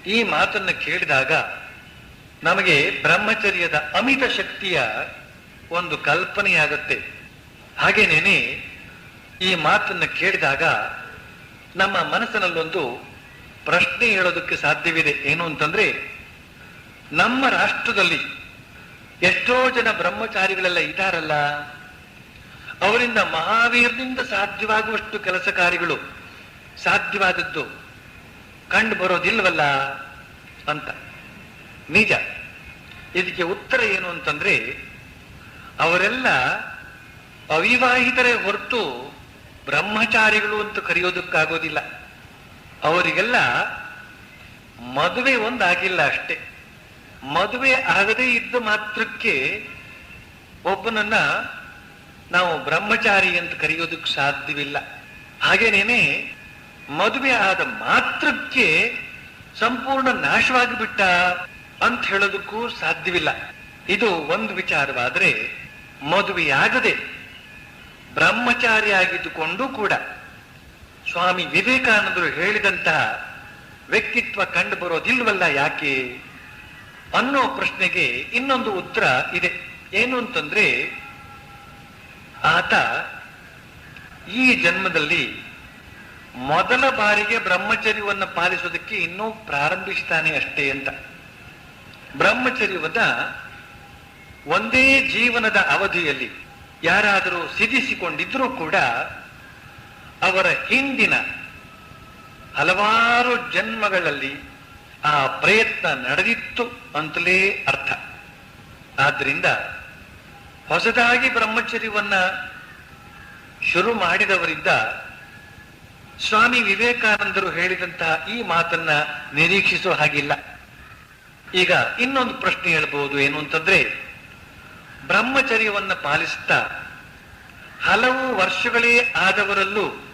ಈ ಮಾತನ್ನ ಕೇಳಿದಾಗ ನಮಗೆ ಬ್ರಹ್ಮಚರ್ಯದ ಅಮಿತ ಶಕ್ತಿಯ ಒಂದು ಕಲ್ಪನೆಯಾಗುತ್ತೆ. ಹಾಗೇನೇನೆ ಈ ಮಾತನ್ನ ಕೇಳಿದಾಗ ನಮ್ಮ ಮನಸ್ಸಿನಲ್ಲೊಂದು ಪ್ರಶ್ನೆ ಹೇಳೋದಕ್ಕೆ ಸಾಧ್ಯವಿದೆ. ಏನು ಅಂತಂದ್ರೆ, ನಮ್ಮ ರಾಷ್ಟ್ರದಲ್ಲಿ ಎಷ್ಟೋ ಜನ ಬ್ರಹ್ಮಚಾರಿಗಳೆಲ್ಲ ಇದ್ದಾರಲ್ಲ, ಅವರಿಂದ ಮಹಾವೀರನಿಂದ ಸಾಧ್ಯವಾಗುವಷ್ಟು ಕೆಲಸ ಕಾರ್ಯಗಳು ಸಾಧ್ಯವಾದದ್ದು ಕಂಡು ಬರೋದಿಲ್ವಲ್ಲ ಅಂತ. ನಿಜ. ಇದಕ್ಕೆ ಉತ್ತರ ಏನು ಅಂತಂದ್ರೆ, ಅವರೆಲ್ಲ ಅವಿವಾಹಿತರೇ ಹೊರತು ಬ್ರಹ್ಮಚಾರಿಗಳು ಅಂತ ಕರೆಯೋದಕ್ಕಾಗೋದಿಲ್ಲ. ಅವರಿಗೆಲ್ಲ ಮದುವೆ ಒಂದಾಗಿಲ್ಲ ಅಷ್ಟೇ. ಮದುವೆ ಆಗದೇ ಇದ್ದ ಮಾತ್ರಕ್ಕೆ ಒಬ್ಬನನ್ನ ನಾವು ಬ್ರಹ್ಮಚಾರಿ ಅಂತ ಕರೆಯೋದಕ್ಕೆ ಸಾಧ್ಯವಿಲ್ಲ. ಹಾಗೇನೇನೆ ಮದುವೆ ಆದ ಮಾತ್ರಕ್ಕೆ ಸಂಪೂರ್ಣ ನಾಶವಾಗಿ ಬಿಟ್ಟ ಅಂತ ಹೇಳೋದಕ್ಕೂ ಸಾಧ್ಯವಿಲ್ಲ. ಇದು ಒಂದು ವಿಚಾರವಾದರೆ, ಮದುವೆಯಾಗದೆ ಬ್ರಹ್ಮಚಾರಿಯಾಗಿದ್ದುಕೊಂಡು ಕೂಡ ಸ್ವಾಮಿ ವಿವೇಕಾನಂದರು ಹೇಳಿದಂತಹ ವ್ಯಕ್ತಿತ್ವ ಕಂಡು ಬರೋದಿಲ್ವಲ್ಲ ಯಾಕೆ ಅನ್ನೋ ಪ್ರಶ್ನೆಗೆ ಇನ್ನೊಂದು ಉತ್ತರ ಇದೆ. ಏನು ಅಂತಂದ್ರೆ, ಆತ ಈ ಜನ್ಮದಲ್ಲಿ ಮೊದಲ ಬಾರಿಗೆ ಬ್ರಹ್ಮಚರ್ಯವನ್ನು ಪಾಲಿಸೋದಕ್ಕೆ ಇನ್ನೂ ಪ್ರಾರಂಭಿಸ್ತಾನೆ ಅಷ್ಟೇ ಅಂತ. ಬ್ರಹ್ಮಚರ್ಯವನ್ನ ಒಂದೇ ಜೀವನದ ಅವಧಿಯಲ್ಲಿ ಯಾರಾದರೂ ಸಿದ್ಧಿಸಿಕೊಂಡಿದ್ರೂ ಕೂಡ ಅವರ ಹಿಂದಿನ ಹಲವಾರು ಜನ್ಮಗಳಲ್ಲಿ ಆ ಪ್ರಯತ್ನ ನಡೆದಿತ್ತು ಅಂತಲೇ ಅರ್ಥ. ಆದ್ದರಿಂದ ಹೊಸದಾಗಿ ಬ್ರಹ್ಮಚರ್ಯವನ್ನ ಶುರು ಮಾಡಿದವರಿಂದ ಸ್ವಾಮಿ ವಿವೇಕಾನಂದರು ಹೇಳಿದಂತಹ ಈ ಮಾತನ್ನ ನಿರೀಕ್ಷಿಸೋ ಹಾಗಿಲ್ಲ. ಈಗ ಇನ್ನೊಂದು ಪ್ರಶ್ನೆ ಹೇಳ್ಬಹುದು. ಏನು ಅಂತಂದ್ರೆ, ಬ್ರಹ್ಮಚರ್ಯವನ್ನ ಪಾಲಿಸುತ್ತಾ ಹಲವು ವರ್ಷಗಳೇ ಆದವರಲ್ಲೂ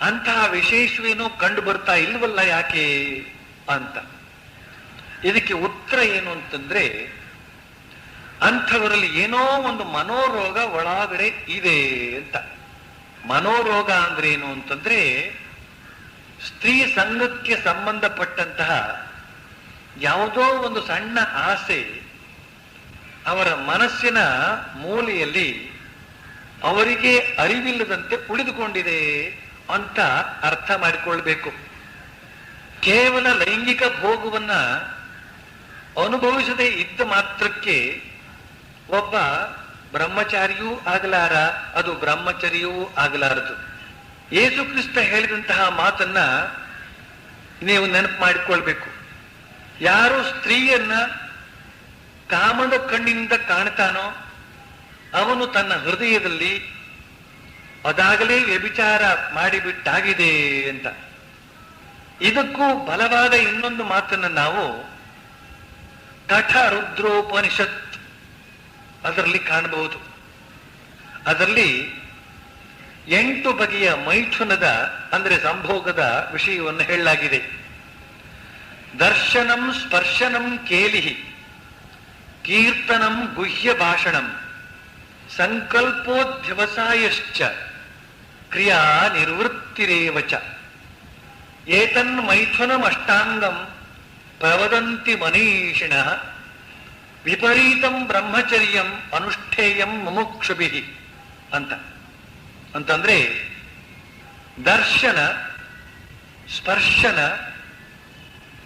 ಅಂತಹ ವಿಶೇಷವೇನೋ ಕಂಡು ಬರ್ತಾ ಇಲ್ವಲ್ಲ ಯಾಕೆ ಅಂತ. ಇದಕ್ಕೆ ಉತ್ತರ ಏನು ಅಂತಂದ್ರೆ, ಅಂಥವರಲ್ಲಿ ಏನೋ ಒಂದು ಮನೋರೋಗ ಒಳಗಡೆ ಇದೆ ಅಂತ. ಮನೋರೋಗ ಅಂದ್ರೆ ಏನು ಅಂತಂದ್ರೆ, ಸ್ತ್ರೀ ಸಂಘಕ್ಕೆ ಸಂಬಂಧಪಟ್ಟಂತಹ ಯಾವುದೋ ಒಂದು ಸಣ್ಣ ಆಸೆ ಅವರ ಮನಸ್ಸಿನ ಮೂಲೆಯಲ್ಲಿ ಅವರಿಗೆ ಅರಿವಿಲ್ಲದಂತೆ ಉಳಿದುಕೊಂಡಿದೆ ಅಂತ ಅರ್ಥ ಮಾಡಿಕೊಳ್ಬೇಕು. ಕೇವಲ ಲೈಂಗಿಕ ಭೋಗವನ್ನ ಅನುಭವಿಸದೇ ಇದ್ದ ಮಾತ್ರಕ್ಕೆ ಒಬ್ಬ ಬ್ರಹ್ಮಚಾರಿಯೂ ಆಗಲಾರ, ಅದು ಬ್ರಹ್ಮಚರ್ಯವೂ ಆಗಲಾರದು. ಯೇಸು ಕ್ರಿಸ್ತ ಹೇಳಿದಂತಹ ಮಾತನ್ನ ನೀವು ನೆನಪು ಮಾಡಿಕೊಳ್ಬೇಕು. ಯಾರು ಸ್ತ್ರೀಯನ್ನ ಕಾಮದ ಕಣ್ಣಿನಿಂದ ಕಾಣ್ತಾನೋ ಅವನು ತನ್ನ ಹೃದಯದಲ್ಲಿ ಅದಾಗಲೇ ವ್ಯಭಿಚಾರ ಮಾಡಿಬಿಟ್ಟಾಗಿದೆ ಅಂತ. ಇದಕ್ಕೂ ಬಲವಾದ ಇನ್ನೊಂದು ಮಾತನ್ನು ನಾವು ಕಠ ರುದ್ರೋಪನಿಷತ್ ಅದರಲ್ಲಿ ಕಾಣಬಹುದು. ಅದರಲ್ಲಿ 8 ಬಗೆಯ ಮೈಥುನದ ಅಂದ್ರೆ ಸಂಭೋಗದ ವಿಷಯವನ್ನು ಹೇಳಲಾಗಿದೆ. ದರ್ಶನಂ ಸ್ಪರ್ಶನಂ ಕೇಲಿಹಿ, ಕೀರ್ತನಂ ಗುಹ್ಯ ಭಾಷಣಂ, ಸಂಕಲ್ಪೋಧ್ಯವಸಾಯಶ್ಚ, ಕ್ರಿಯಾ ನಿರ್ವೃತ್ತಿರೇವಚ. ಏತನ್ ಮೈಥುನಮಷ್ಟಾಂಗಂ ಪ್ರವದಂತಿ ಮನೀಷಿಣಃ, ವಿಪರೀತಂ ಬ್ರಹ್ಮಚರ್ಯಂ ಅನುಷ್ಠೇಯಂ ಮುಮುಕ್ಷುಭಿಃ ಅಂತಂದ್ರೆ, ದರ್ಶನ, ಸ್ಪರ್ಶನ,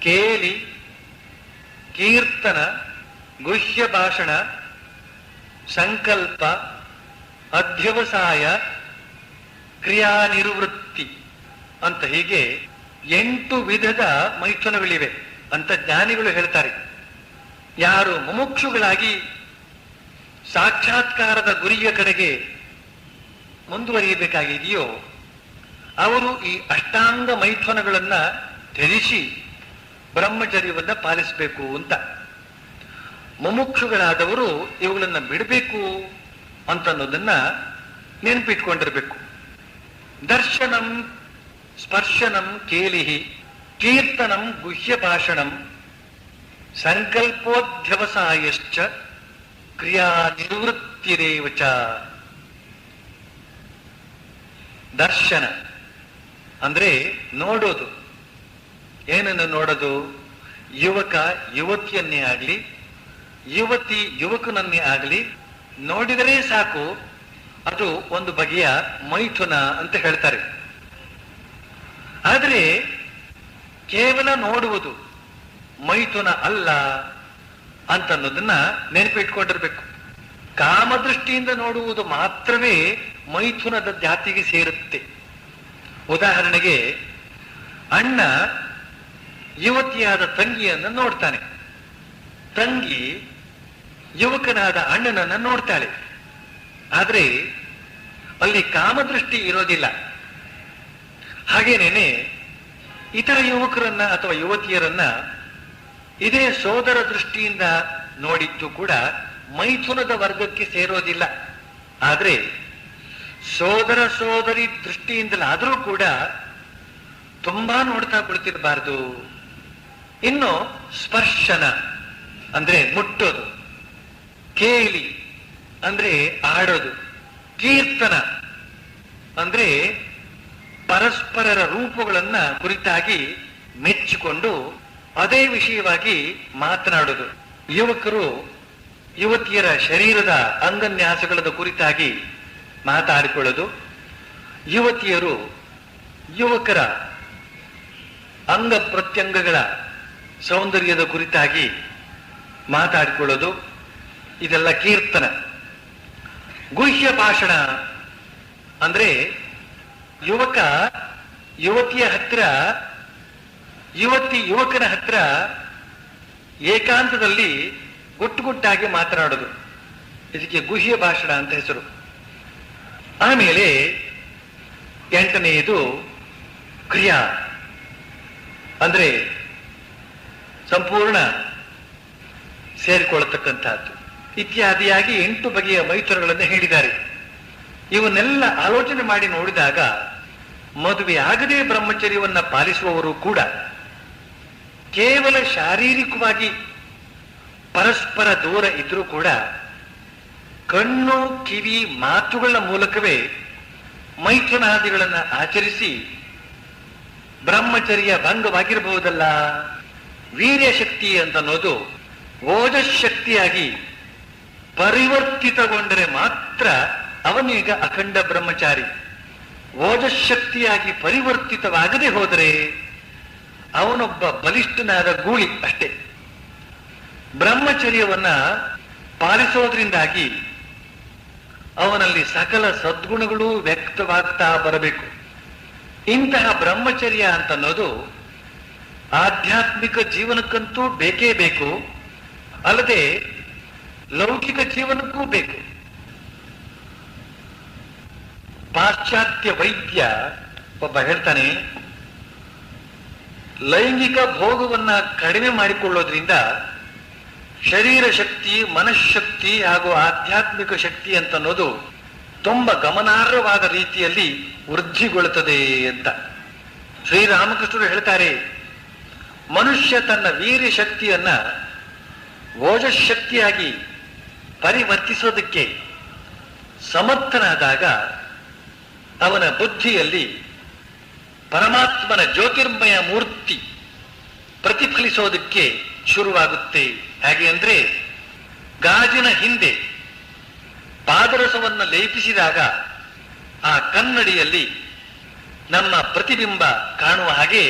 ಕೇಲಿ, ಕೀರ್ತನ, ಗುಹ್ಯ ಭಾಷಣ, ಸಂಕಲ್ಪ, ಅಧ್ಯವಸಾಯ, ಕ್ರಿಯಾ ನಿವೃತ್ತಿ ಅಂತ ಹೀಗೆ 8 ವಿಧದ ಮೈಥುನಗಳಿವೆ ಅಂತ ಜ್ಞಾನಿಗಳು ಹೇಳ್ತಾರೆ. ಯಾರು ಮುಮುಕ್ಷುಗಳಾಗಿ ಸಾಕ್ಷಾತ್ಕಾರದ ಗುರಿಯ ಕಡೆಗೆ ಮುಂದುವರಿಯಬೇಕಾಗಿದೆಯೋ ಅವರು ಈ ಅಷ್ಟಾಂಗ ಮೈಥುನಗಳನ್ನ ತ್ಯಜಿಸಿ ಬ್ರಹ್ಮಚರ್ಯವನ್ನ ಪಾಲಿಸಬೇಕು ಅಂತ. ಮುಮುಕ್ಷುಗಳಾದವರು ಇವುಗಳನ್ನ ಬಿಡಬೇಕು ಅಂತನ್ನೋದನ್ನ ನೆನಪಿಟ್ಕೊಂಡಿರ್ಬೇಕು. ದರ್ಶನಂ ಸ್ಪರ್ಶನಂ ಕೇಲಿಹಿ, ಕೀರ್ತನಂ ಗುಹ್ಯ ಭಾಷಣಂ, ಸಂಕಲ್ಪೋಧ್ಯವಸಾಯಶ್ಚ, ಕ್ರಿಯಾ ನಿವೃತ್ತಿರೇವಚ. ದರ್ಶನ ಅಂದ್ರೆ ನೋಡೋದು. ಏನನ್ನು ನೋಡೋದು? ಯುವಕ ಯುವತಿಯನ್ನೇ ಆಗಲಿ, ಯುವತಿ ಯುವಕನನ್ನೇ ಆಗಲಿ ನೋಡಿದರೆ ಸಾಕು, ಅದು ಒಂದು ಬಗೆಯ ಮೈಥುನ ಅಂತ ಹೇಳ್ತಾರೆ. ಆದರೆ ಕೇವಲ ನೋಡುವುದು ಮೈಥುನ ಅಲ್ಲ ಅಂತನ್ನೋದನ್ನ ನೆನಪಿಟ್ಕೊಂಡಿರ್ಬೇಕು. ಕಾಮದೃಷ್ಟಿಯಿಂದ ನೋಡುವುದು ಮಾತ್ರವೇ ಮೈಥುನದ ಜಾತಿಗೆ ಸೇರುತ್ತೆ. ಉದಾಹರಣೆಗೆ, ಅಣ್ಣ ಯುವತಿಯಾದ ತಂಗಿಯನ್ನು ನೋಡ್ತಾನೆ, ತಂಗಿ ಯುವಕನಾದ ಅಣ್ಣನನ್ನ ನೋಡ್ತಾಳೆ. ಆದ್ರೆ ಅಲ್ಲಿ ಕಾಮದೃಷ್ಟಿ ಇರೋದಿಲ್ಲ. ಹಾಗೇನೇನೆ ಇತರ ಯುವಕರನ್ನ ಅಥವಾ ಯುವತಿಯರನ್ನ ಇದೇ ಸೋದರ ದೃಷ್ಟಿಯಿಂದ ನೋಡಿದ್ದು ಕೂಡ ಮೈಥುನದ ವರ್ಗಕ್ಕೆ ಸೇರೋದಿಲ್ಲ. ಆದ್ರೆ ಸೋದರ ಸೋದರಿ ದೃಷ್ಟಿಯಿಂದಲಾದರೂ ಕೂಡ ತುಂಬಾ ನೋಡ್ತಾ ಕುಳಿತಿರಬಾರ್ದು. ಇನ್ನು ಸ್ಪರ್ಶನ ಅಂದ್ರೆ ಮುಟ್ಟೋದು, ಕೇಳಿ ಅಂದ್ರೆ ಆಡೋದು, ಕೀರ್ತನ ಅಂದ್ರೆ ಪರಸ್ಪರರ ರೂಪಗಳನ್ನ ಕುರಿತಾಗಿ ಮೆಚ್ಚಿಕೊಂಡು ಅದೇ ವಿಷಯವಾಗಿ ಮಾತನಾಡೋದು. ಯುವಕರು ಯುವತಿಯರ ಶರೀರದ ಅಂಗನ್ಯಾಸಗಳ ಕುರಿತಾಗಿ ಮಾತಾಡಿಕೊಳ್ಳೋದು, ಯುವತಿಯರು ಯುವಕರ ಅಂಗ ಪ್ರತ್ಯಂಗಗಳ ಸೌಂದರ್ಯದ ಕುರಿತಾಗಿ ಮಾತಾಡಿಕೊಳ್ಳೋದು, ಇದೆಲ್ಲ ಕೀರ್ತನ. ಗುಹ್ಯ ಭಾಷಣ ಅಂದ್ರೆ ಯುವಕ ಯುವತಿಯ ಹತ್ರ, ಯುವತಿ ಯುವಕನ ಹತ್ರ ಏಕಾಂತದಲ್ಲಿ ಗುಟ್ಟುಗುಟ್ಟಾಗಿ ಮಾತನಾಡೋದು, ಇದಕ್ಕೆ ಗುಹ್ಯ ಭಾಷಣ ಅಂತ ಹೆಸರು. ಆಮೇಲೆ 8ನೇದು ಕ್ರಿಯಾ ಅಂದ್ರೆ ಸಂಪೂರ್ಣ ಸೇರಿಕೊಳ್ಳತಕ್ಕಂತಹದ್ದು. ಇತ್ಯಾದಿಯಾಗಿ 8 ಬಗೆಯ ಮೈಥುನಗಳನ್ನು ಹೇಳಿದ್ದಾರೆ. ಇವನ್ನೆಲ್ಲ ಆಲೋಚನೆ ಮಾಡಿ ನೋಡಿದಾಗ ಮದುವೆ ಆಗದೆ ಬ್ರಹ್ಮಚರ್ಯವನ್ನ ಪಾಲಿಸುವವರು ಕೂಡ ಕೇವಲ ಶಾರೀರಿಕವಾಗಿ ಪರಸ್ಪರ ದೂರ ಇದ್ರೂ ಕೂಡ ಕಣ್ಣು ಕಿವಿ ಮಾತುಗಳ ಮೂಲಕವೇ ಮೈಥುನಾದಿಗಳನ್ನ ಆಚರಿಸಿ ಬ್ರಹ್ಮಚರ್ಯ ಭಂಗವಾಗಿರಬಹುದಲ್ಲ. ವೀರ್ಯ ಶಕ್ತಿ ಅಂತ ಅನ್ನೋದು ಓಜಶಕ್ತಿಯಾಗಿ ಪರಿವರ್ತಿತಗೊಂಡರೆ ಮಾತ್ರ ಅವನೀಗ ಅಖಂಡ ಬ್ರಹ್ಮಚಾರಿ. ಓಜಶಕ್ತಿಯಾಗಿ ಪರಿವರ್ತಿತವಾಗದೆ ಹೋದರೆ ಅವನೊಬ್ಬ ಬಲಿಷ್ಠನಾದ ಗೂಳಿ ಅಷ್ಟೇ. ಬ್ರಹ್ಮಚರ್ಯವನ್ನ ಪಾಲಿಸೋದ್ರಿಂದಾಗಿ ಅವನಲ್ಲಿ ಸಕಲ ಸದ್ಗುಣಗಳು ವ್ಯಕ್ತವಾಗ್ತಾ ಬರಬೇಕು. ಇಂತಹ ಬ್ರಹ್ಮಚರ್ಯ ಅಂತನ್ನೋದು ಆಧ್ಯಾತ್ಮಿಕ ಜೀವನಕ್ಕಂತೂ ಬೇಕೇ ಬೇಕು, ಅಲ್ಲದೆ ಲೌಕಿಕ ಜೀವನಕ್ಕೂ ಬೇಕು. ಪಾಶ್ಚಾತ್ಯ ವೈದ್ಯ ಒಬ್ಬ ಹೇಳ್ತಾನೆ, ಲೈಂಗಿಕ ಭೋಗವನ್ನ ಕಡಿಮೆ ಮಾಡಿಕೊಳ್ಳೋದ್ರಿಂದ ಶರೀರ ಶಕ್ತಿ, ಮನಃಶಕ್ತಿ ಹಾಗೂ ಆಧ್ಯಾತ್ಮಿಕ ಶಕ್ತಿ ಅಂತನ್ನೋದು ತುಂಬ ಗಮನಾರ್ಹವಾದ ರೀತಿಯಲ್ಲಿ ವೃದ್ಧಿಗೊಳ್ಳುತ್ತದೆ ಅಂತ. ಶ್ರೀರಾಮಕೃಷ್ಣರು ಹೇಳ್ತಾರೆ, ಮನುಷ್ಯ ತನ್ನ ವೀರ್ಯ ಶಕ್ತಿಯನ್ನ ಓಜಶಕ್ತಿಯಾಗಿ ಪರಿವರ್ತಿಸೋದಕ್ಕೆ ಸಮರ್ಥನಾದಾಗ ಅವನ ಬುದ್ಧಿಯಲ್ಲಿ ಪರಮಾತ್ಮನ ಜ್ಯೋತಿರ್ಮಯ ಮೂರ್ತಿ ಪ್ರತಿಫಲಿಸೋದಕ್ಕೆ ಶುರುವಾಗುತ್ತೆ. ಹೇಗೆ ಅಂದ್ರೆ, ಗಾಜಿನ ಹಿಂದೆ ಪಾದರಸವನ್ನು ಲೇಪಿಸಿದಾಗ ಆ ಕನ್ನಡಿಯಲ್ಲಿ ನಮ್ಮ ಪ್ರತಿಬಿಂಬ ಕಾಣುವ ಹಾಗೆ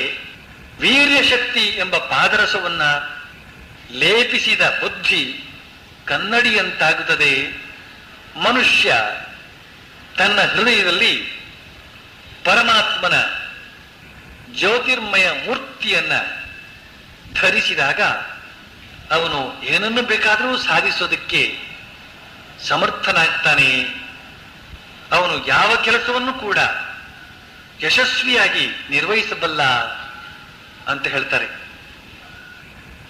ವೀರ್ಯ ಶಕ್ತಿ ಎಂಬ ಪಾದರಸವನ್ನ ಲೇಪಿಸಿದ ಬುದ್ಧಿ ಕನ್ನಡಿಯಂತಾಗುತ್ತದೆ. ಮನುಷ್ಯ ತನ್ನ ಹೃದಯದಲ್ಲಿ ಪರಮಾತ್ಮನ ಜ್ಯೋತಿರ್ಮಯ ಮೂರ್ತಿಯನ್ನ ಧರಿಸಿದಾಗ ಅವನು ಏನನ್ನು ಬೇಕಾದರೂ ಸಾಧಿಸೋದಕ್ಕೆ ಸಮರ್ಥನಾಗ್ತಾನೆ. ಅವನು ಯಾವ ಕೆಲಸವನ್ನು ಕೂಡ ಯಶಸ್ವಿಯಾಗಿ ನಿರ್ವಹಿಸಬಲ್ಲ ಅಂತ ಹೇಳ್ತಾರೆ.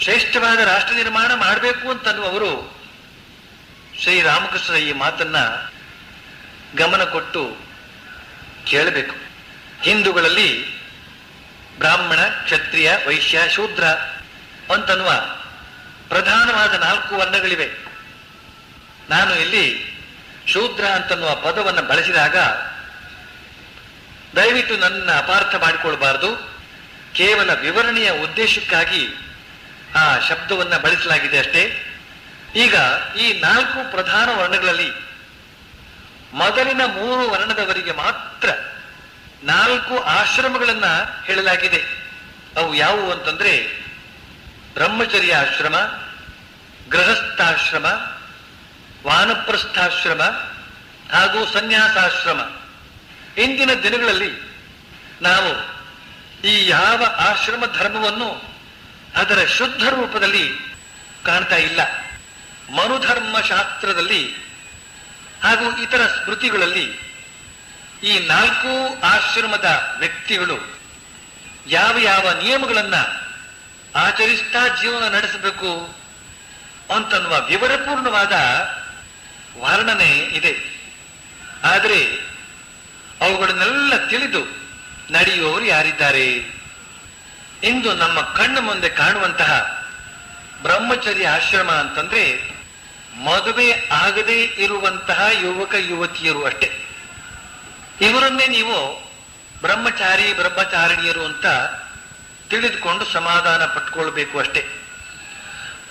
ಶ್ರೇಷ್ಠವಾದ ರಾಷ್ಟ್ರ ನಿರ್ಮಾಣ ಮಾಡಬೇಕು ಅಂತನ್ನುವರು ಶ್ರೀರಾಮಕೃಷ್ಣರ ಈ ಮಾತನ್ನ ಗಮನ ಕೊಟ್ಟು ಕೇಳಬೇಕು. ಹಿಂದೂಗಳಲ್ಲಿ ಬ್ರಾಹ್ಮಣ, ಕ್ಷತ್ರಿಯ, ವೈಶ್ಯ, ಶೂದ್ರ ಅಂತನ್ನುವ ಪ್ರಧಾನವಾದ 4 ವರ್ಣಗಳಿವೆ. ನಾನು ಇಲ್ಲಿ ಶೂದ್ರ ಅಂತನ್ನುವ ಪದವನ್ನು ಬಳಸಿದಾಗ ದಯವಿಟ್ಟು ನನ್ನ ಅಪಾರ್ಥ ಮಾಡಿಕೊಳ್ಬಾರದು. ಕೇವಲ ವಿವರಣೆಯ ಉದ್ದೇಶಕ್ಕಾಗಿ ಆ ಶಬ್ದವನ್ನ ಬಳಸಲಾಗಿದೆ ಅಷ್ಟೇ. ಈಗ ಈ 4 ಪ್ರಧಾನ ವರ್ಣಗಳಲ್ಲಿ ಮೊದಲಿನ 3 ವರ್ಣದವರಿಗೆ ಮಾತ್ರ 4 ಆಶ್ರಮಗಳನ್ನ ಹೇಳಲಾಗಿದೆ. ಅವು ಯಾವುವು ಅಂತಂದ್ರೆ ಬ್ರಹ್ಮಚರ್ಯ ಆಶ್ರಮ, ಗೃಹಸ್ಥಾಶ್ರಮ, ವಾನಪ್ರಸ್ಥಾಶ್ರಮ ಹಾಗೂ ಸನ್ಯಾಸಾಶ್ರಮ. ಇಂದಿನ ದಿನಗಳಲ್ಲಿ ನಾವು ಈ ಯಾವ ಆಶ್ರಮ ಧರ್ಮವನ್ನು ಅದರ ಶುದ್ಧ ರೂಪದಲ್ಲಿ ಕಾಣ್ತಾ ಇಲ್ಲ. ಮನುಧರ್ಮ ಶಾಸ್ತ್ರದಲ್ಲಿ ಹಾಗೂ ಇತರ ಸ್ಮೃತಿಗಳಲ್ಲಿ ಈ 4 ಆಶ್ರಮದ ವ್ಯಕ್ತಿಗಳು ಯಾವ ಯಾವ ನಿಯಮಗಳನ್ನ ಆಚರಿಸ್ತಾ ಜೀವನ ನಡೆಸಬೇಕು ಅಂತನ್ನುವ ವಿವರಪೂರ್ಣವಾದ ವರ್ಣನೆ ಇದೆ. ಆದರೆ ಅವುಗಳನ್ನೆಲ್ಲ ತಿಳಿದು ನಡೆಯುವವರು ಯಾರಿದ್ದಾರೆ? ಇಂದು ನಮ್ಮ ಕಣ್ಣು ಮುಂದೆ ಕಾಣುವಂತಹ ಬ್ರಹ್ಮಚರ್ಯ ಆಶ್ರಮ ಅಂತಂದ್ರೆ ಮದುವೆ ಆಗದೇ ಇರುವಂತಹ ಯುವಕ ಯುವತಿಯರು ಅಷ್ಟೇ. ಇವರನ್ನೇ ನೀವು ಬ್ರಹ್ಮಚಾರಿಣಿಯರು ಅಂತ ತಿಳಿದುಕೊಂಡು ಸಮಾಧಾನ ಪಟ್ಕೊಳ್ಬೇಕು ಅಷ್ಟೇ.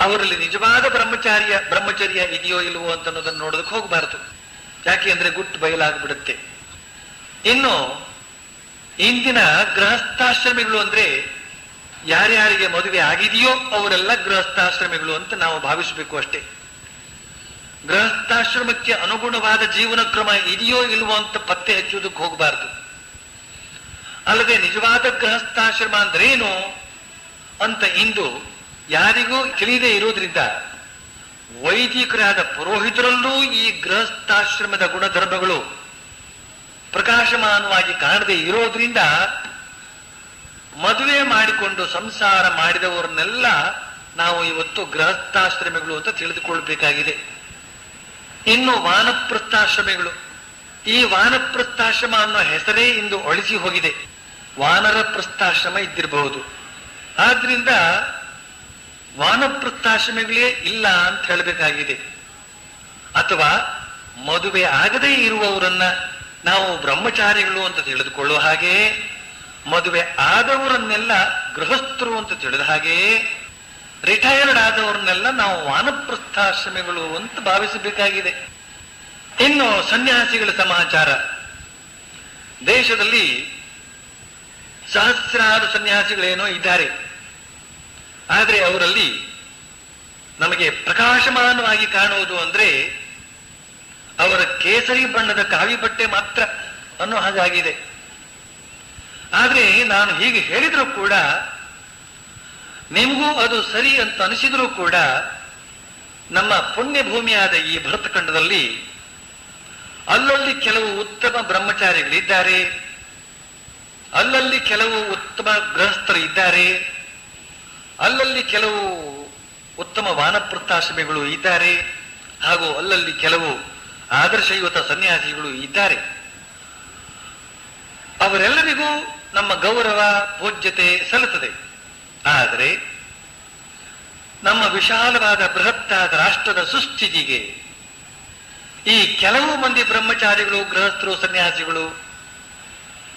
ಅವರಲ್ಲಿ ನಿಜವಾದ ಬ್ರಹ್ಮಚರ್ಯ ಇದೆಯೋ ಇಲ್ವೋ ಅಂತ ಅನ್ನೋದನ್ನು ನೋಡೋದಕ್ಕೆ ಹೋಗಬಾರದು. ಯಾಕೆ ಅಂದ್ರೆ ಗುಟ್ಟು ಬಯಲಾಗ್ಬಿಡುತ್ತೆ. ಇನ್ನು ಇಂದಿನ ಗೃಹಸ್ಥಾಶ್ರಮಿಗಳು ಅಂದ್ರೆ ಯಾರ್ಯಾರಿಗೆ ಮದುವೆ ಆಗಿದೆಯೋ ಅವರೆಲ್ಲ ಗೃಹಸ್ಥಾಶ್ರಮಿಗಳು ಅಂತ ನಾವು ಭಾವಿಸಬೇಕು ಅಷ್ಟೇ. ಗೃಹಸ್ಥಾಶ್ರಮಕ್ಕೆ ಅನುಗುಣವಾದ ಜೀವನ ಕ್ರಮ ಇದೆಯೋ ಇಲ್ವೋ ಅಂತ ಪತ್ತೆ ಹಚ್ಚುವುದಕ್ಕೆ ಹೋಗಬಾರದು. ಅಲ್ಲದೆ ನಿಜವಾದ ಗೃಹಸ್ಥಾಶ್ರಮ ಅಂದ್ರೇನು ಅಂತ ಇಂದು ಯಾರಿಗೂ ತಿಳಿದೇ ಇರೋದ್ರಿಂದ ವೈದಿಕರಾದ ಪುರೋಹಿತರಲ್ಲೂ ಈ ಗೃಹಸ್ಥಾಶ್ರಮದ ಗುಣಧರ್ಮಗಳು ಪ್ರಕಾಶಮಾನವಾಗಿ ಕಾಣದೇ ಇರೋದ್ರಿಂದ ಮದುವೆ ಮಾಡಿಕೊಂಡು ಸಂಸಾರ ಮಾಡಿದವರನ್ನೆಲ್ಲ ನಾವು ಇವತ್ತು ಗೃಹಸ್ಥಾಶ್ರಮಿಗಳು ಅಂತ ತಿಳಿದುಕೊಳ್ಬೇಕಾಗಿದೆ. ಇನ್ನು ವಾನಪ್ರಸ್ಥಾಶ್ರಮಿಗಳು, ಈ ವಾನಪ್ರಸ್ಥಾಶ್ರಮ ಅನ್ನೋ ಹೆಸರೇ ಇಂದು ಅಳಿಸಿ ಹೋಗಿದೆ. ವಾನರ ಪ್ರಸ್ಥಾಶ್ರಮ ಇದ್ದಿರಬಹುದು. ಆದ್ರಿಂದ ವಾನಪ್ರಸ್ಥಾಶ್ರಮಿಗಳೇ ಇಲ್ಲ ಅಂತ ಹೇಳಬೇಕಾಗಿದೆ. ಅಥವಾ ಮದುವೆ ಆಗದೇ ಇರುವವರನ್ನ ನಾವು ಬ್ರಹ್ಮಚಾರಿಗಳು ಅಂತ ತಿಳಿದುಕೊಳ್ಳುವ ಹಾಗೆ, ಮದುವೆ ಆದವರನ್ನೆಲ್ಲ ಗೃಹಸ್ಥರು ಅಂತ ತಿಳಿದ ಹಾಗೆ, ರಿಟೈರ್ಡ್ ಆದವರನ್ನೆಲ್ಲ ನಾವು ವಾನಪ್ರಸ್ಥಾಶ್ರಮಿಗಳು ಅಂತ ಭಾವಿಸಬೇಕಾಗಿದೆ. ಇನ್ನು ಸನ್ಯಾಸಿಗಳ ಸಮಾಚಾರ. ದೇಶದಲ್ಲಿ ಸಹಸ್ರಾರು ಸನ್ಯಾಸಿಗಳೇನೋ ಇದ್ದಾರೆ. ಆದರೆ ಅವರಲ್ಲಿ ನಮಗೆ ಪ್ರಕಾಶಮಾನವಾಗಿ ಕಾಣುವುದು ಅಂದ್ರೆ ಅವರ ಕೇಸರಿ ಬಣ್ಣದ ಕಾವಿ ಬಟ್ಟೆ ಮಾತ್ರ ಅನ್ನೋ ಹಾಗಾಗಿದೆ. ಆದ್ರೆ ನಾನು ಹೀಗೆ ಹೇಳಿದರೂ ಕೂಡ, ನಿಮಗೂ ಅದು ಸರಿ ಅಂತ ಅನಿಸಿದರೂ ಕೂಡ, ನಮ್ಮ ಪುಣ್ಯ ಭೂಮಿಯಾದ ಈ ಭರತಖಂಡದಲ್ಲಿ ಅಲ್ಲಲ್ಲಿ ಕೆಲವು ಉತ್ತಮ ಬ್ರಹ್ಮಚಾರಿಗಳಿದ್ದಾರೆ, ಅಲ್ಲಲ್ಲಿ ಕೆಲವು ಉತ್ತಮ ಗೃಹಸ್ಥರು ಇದ್ದಾರೆ, ಅಲ್ಲಲ್ಲಿ ಕೆಲವು ಉತ್ತಮ ವಾನಪ್ರಸ್ಥಾಶ್ರಮಿಗಳು ಇದ್ದಾರೆ, ಹಾಗೂ ಅಲ್ಲಲ್ಲಿ ಕೆಲವು ಆದರ್ಶಯುತ ಸನ್ಯಾಸಿಗಳು ಇದ್ದಾರೆ. ಅವರೆಲ್ಲರಿಗೂ ನಮ್ಮ ಗೌರವ ಪೂಜ್ಯತೆ ಸಲ್ಲುತ್ತದೆ. ಆದರೆ ನಮ್ಮ ವಿಶಾಲವಾದ ಬೃಹತ್ತಾದ ರಾಷ್ಟ್ರದ ಸುಸ್ಥಿತಿಗೆ ಈ ಕೆಲವು ಮಂದಿ ಬ್ರಹ್ಮಚಾರಿಗಳು, ಗೃಹಸ್ಥರು, ಸನ್ಯಾಸಿಗಳು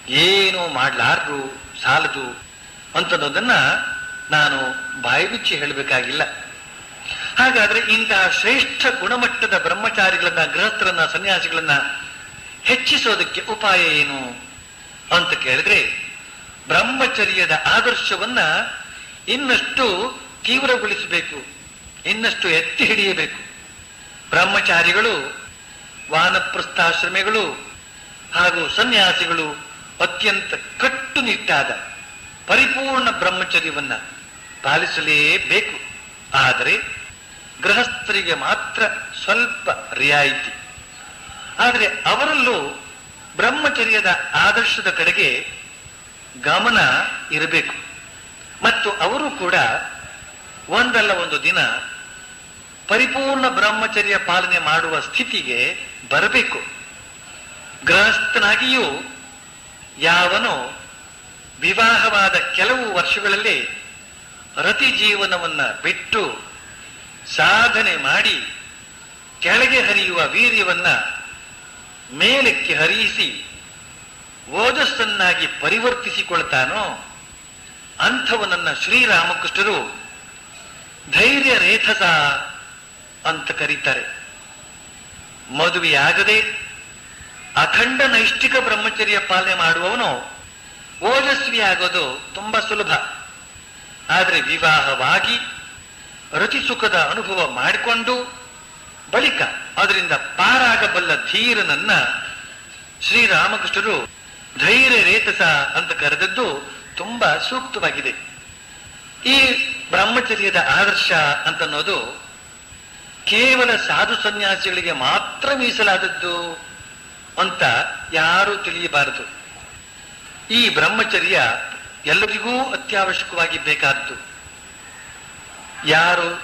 ಏನು ಮಾಡಲಾರರು, ಸಾಲದು ಅಂತನ್ನೋದನ್ನ ನಾನು ಬಾಯಿ ಬಿಚ್ಚಿ ಹೇಳಬೇಕಾಗಿಲ್ಲ. ಹಾಗಾದ್ರೆ ಇಂತಹ ಶ್ರೇಷ್ಠ ಗುಣಮಟ್ಟದ ಬ್ರಹ್ಮಚಾರಿಗಳನ್ನ, ಗೃಹಸ್ಥರನ್ನ, ಸನ್ಯಾಸಿಗಳನ್ನ ಹೆಚ್ಚಿಸೋದಕ್ಕೆ ಉಪಾಯ ಏನು ಅಂತ ಕೇಳಿದ್ರೆ, ಬ್ರಹ್ಮಚರ್ಯದ ಆದರ್ಶವನ್ನ ಇನ್ನಷ್ಟು ತೀವ್ರಗೊಳಿಸಬೇಕು, ಇನ್ನಷ್ಟು ಎತ್ತಿ ಹಿಡಿಯಬೇಕು. ಬ್ರಹ್ಮಚಾರಿಗಳು, ವಾನಪ್ರಸ್ಥಾಶ್ರಮಿಗಳು ಹಾಗೂ ಸನ್ಯಾಸಿಗಳು ಅತ್ಯಂತ ಕಟ್ಟುನಿಟ್ಟಾದ ಪರಿಪೂರ್ಣ ಬ್ರಹ್ಮಚರ್ಯವನ್ನ ಪಾಲಿಸಲೇಬೇಕು. ಆದರೆ ಗೃಹಸ್ಥರಿಗೆ ಮಾತ್ರ ಸ್ವಲ್ಪ ರಿಯಾಯಿತಿ. ಆದರೆ ಅವರಲ್ಲೂ ಬ್ರಹ್ಮಚರ್ಯದ ಆದರ್ಶದ ಕಡೆಗೆ ಗಮನ ಇರಬೇಕು. ಮತ್ತು ಅವರು ಕೂಡ ಒಂದಲ್ಲ ಒಂದು ದಿನ ಪರಿಪೂರ್ಣ ಬ್ರಹ್ಮಚರ್ಯ ಪಾಲನೆ ಮಾಡುವ ಸ್ಥಿತಿಗೆ ಬರಬೇಕು. ಗೃಹಸ್ಥನಾಗಿಯೂ ಯಾವನೋ ವಿವಾಹವಾದ ಕೆಲವು ವರ್ಷಗಳಲ್ಲಿ ರತಿ ಜೀವನವನ್ನ ಬಿಟ್ಟು ಸಾಧನೆ ಮಾಡಿ ಕೆಳಗೆ ಹರಿಯುವ ವೀರ್ಯವನ್ನ ಮೇಲಕ್ಕೆ ಹರಿಯಿಸಿ ಓಜಸ್ಸನ್ನಾಗಿ ಪರಿವರ್ತಿಸಿಕೊಳ್ತಾನೋ ಅಂಥವನನ್ನ ಶ್ರೀರಾಮಕೃಷ್ಣರು ಧೈರ್ಯ ರೇಥಸ ಅಂತ ಕರೀತಾರೆ. ಮದುವೆಯಾಗದೆ ಅಖಂಡ ನೈಷ್ಠಿಕ ಬ್ರಹ್ಮಚರ್ಯ ಪಾಲನೆ ಮಾಡುವವನು ಓಜಸ್ವಿ ಆಗೋದು ತುಂಬಾ ಸುಲಭ. ಆದರೆ ವಿವಾಹವಾಗಿ ರತಿಸುಖದ ಅನುಭವ ಮಾಡಿಕೊಂಡು ಬಳಿಕ ಅದರಿಂದ ಪಾರಾಗಬಲ್ಲ ಧೀರನನ್ನ ಶ್ರೀರಾಮಕೃಷ್ಣರು ಧೈರ್ಯ ರೇತಸ ಅಂತ ಕರೆದದ್ದು ತುಂಬಾ ಸೂಕ್ತವಾಗಿದೆ. ಈ ಬ್ರಹ್ಮಚರ್ಯದ ಆದರ್ಶ ಅಂತನ್ನೋದು ಕೇವಲ ಸಾಧು ಸನ್ಯಾಸಿಗಳಿಗೆ ಮಾತ್ರ ಮೀಸಲಾದದ್ದು ಅಂತ ಯಾರೂ ತಿಳಿಯಬಾರದು. ಈ ಬ್ರಹ್ಮಚರ್ಯ ಎಲ್ಲರಿಗೂ ಅತ್ಯವಶ್ಯಕವಾಗಿ ಬೇಕಾದ್ದು. ಯಾರು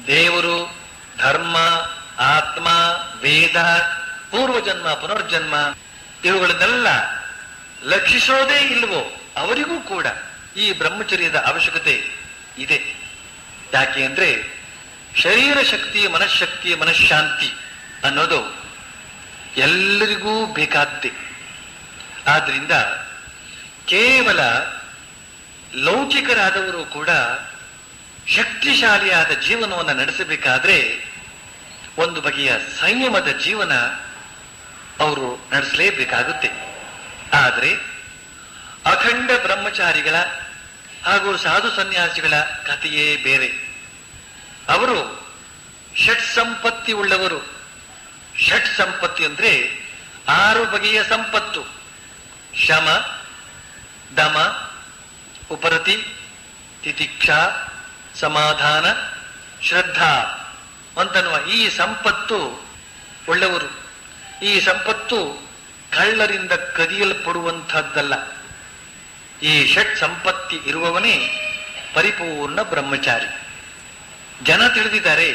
ದೇವರು, ಧರ್ಮ, ಆತ್ಮ, ವೇದ, ಪೂರ್ವಜನ್ಮ, ಪುನರ್ಜನ್ಮ ಇವುಗಳನ್ನೆಲ್ಲ ಲಕ್ಷಿಸೋದೇ ಇಲ್ವೋ ಅವರಿಗೂ ಕೂಡ ಈ ಬ್ರಹ್ಮಚರ್ಯದ ಅವಶ್ಯಕತೆ ಇದೆ. ಯಾಕೆ ಅಂದ್ರೆ ಶರೀರ ಶಕ್ತಿ, ಮನಃಶಕ್ತಿ, ಮನಃಶಾಂತಿ ಅನ್ನೋದು ಎಲ್ಲರಿಗೂ ಬೇಕಾದ್ದೇ. ಆದ್ರಿಂದ ಕೇವಲ ಲೌಕಿಕರಾದವರು ಕೂಡ ಶಕ್ತಿಶಾಲಿಯಾದ ಜೀವನವನ್ನು ನಡೆಸಬೇಕಾದ್ರೆ ಒಂದು ಬಗೆಯ ಸಂಯಮದ ಜೀವನ ಅವರು ನಡೆಸಲೇಬೇಕಾಗುತ್ತೆ. ಆದರೆ ಅಖಂಡ ಬ್ರಹ್ಮಚಾರಿಗಳ ಹಾಗೂ ಸಾಧು ಸನ್ಯಾಸಿಗಳ ಕಥೆಯೇ ಬೇರೆ. ಅವರು ಷಟ್ ಸಂಪತ್ತಿ ಉಳ್ಳವರು. ಷಟ್ ಸಂಪತ್ತಿ ಅಂದ್ರೆ 6 ಬಗೆಯ ಸಂಪತ್ತು: ಶಮ, ದಮ, ಉಪರತಿ, ತಿತಿಕ್ಷಾ, ಸಮಾಧಾನ, ಶ್ರದ್ಧಾ ಅಂತನ್ನುವ ಈ ಸಂಪತ್ತು ಉಳ್ಳವರು. ಈ ಸಂಪತ್ತು ಕಳ್ಳರಿಂದ ಕದಿಯಲ್ಪಡುವಂಥದ್ದಲ್ಲ. ಈ ಷಟ್ ಸಂಪತ್ತಿ ಇರುವವನೇ ಪರಿಪೂರ್ಣ ಬ್ರಹ್ಮಚಾರಿ. ಜನ ತಿಳಿದಿದ್ದಾರೆ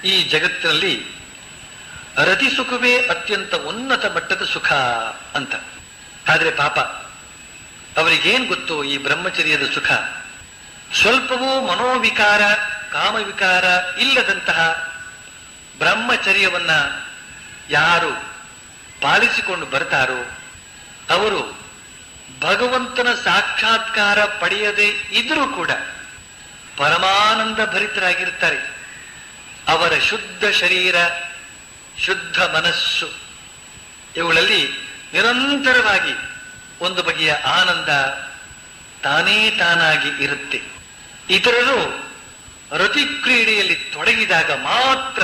ಈ ಜಗತ್ತಿನಲ್ಲಿ ರತಿ ಸುಖವೇ ಅತ್ಯಂತ ಉನ್ನತ ಮಟ್ಟದ ಸುಖ ಅಂತ. ಆದ್ರೆ ಪಾಪ ಅವರಿಗೇನ್ ಗೊತ್ತು ಈ ಬ್ರಹ್ಮಚರ್ಯದ ಸುಖ? ಸ್ವಲ್ಪವೂ ಮನೋವಿಕಾರ, ಕಾಮವಿಕಾರ ಇಲ್ಲದಂತಹ ಬ್ರಹ್ಮಚರ್ಯವನ್ನ ಯಾರು ಪಾಲಿಸಿಕೊಂಡು ಬರ್ತಾರೋ ಅವರು ಭಗವಂತನ ಸಾಕ್ಷಾತ್ಕಾರ ಪಡೆಯದೇ ಇದ್ರೂ ಕೂಡ ಪರಮಾನಂದ ಭರಿತರಾಗಿರ್ತಾರೆ. ಅವರ ಶುದ್ಧ ಶರೀರ, ಶುದ್ಧ ಮನಸ್ಸು ಇವುಗಳಲ್ಲಿ ನಿರಂತರವಾಗಿ ಒಂದು ಬಗೆಯ ಆನಂದ ತಾನೇ ತಾನಾಗಿ ಇರುತ್ತೆ. ಇತರರು ರತಿ ಕ್ರೀಡೆಯಲ್ಲಿ ತೊಡಗಿದಾಗ ಮಾತ್ರ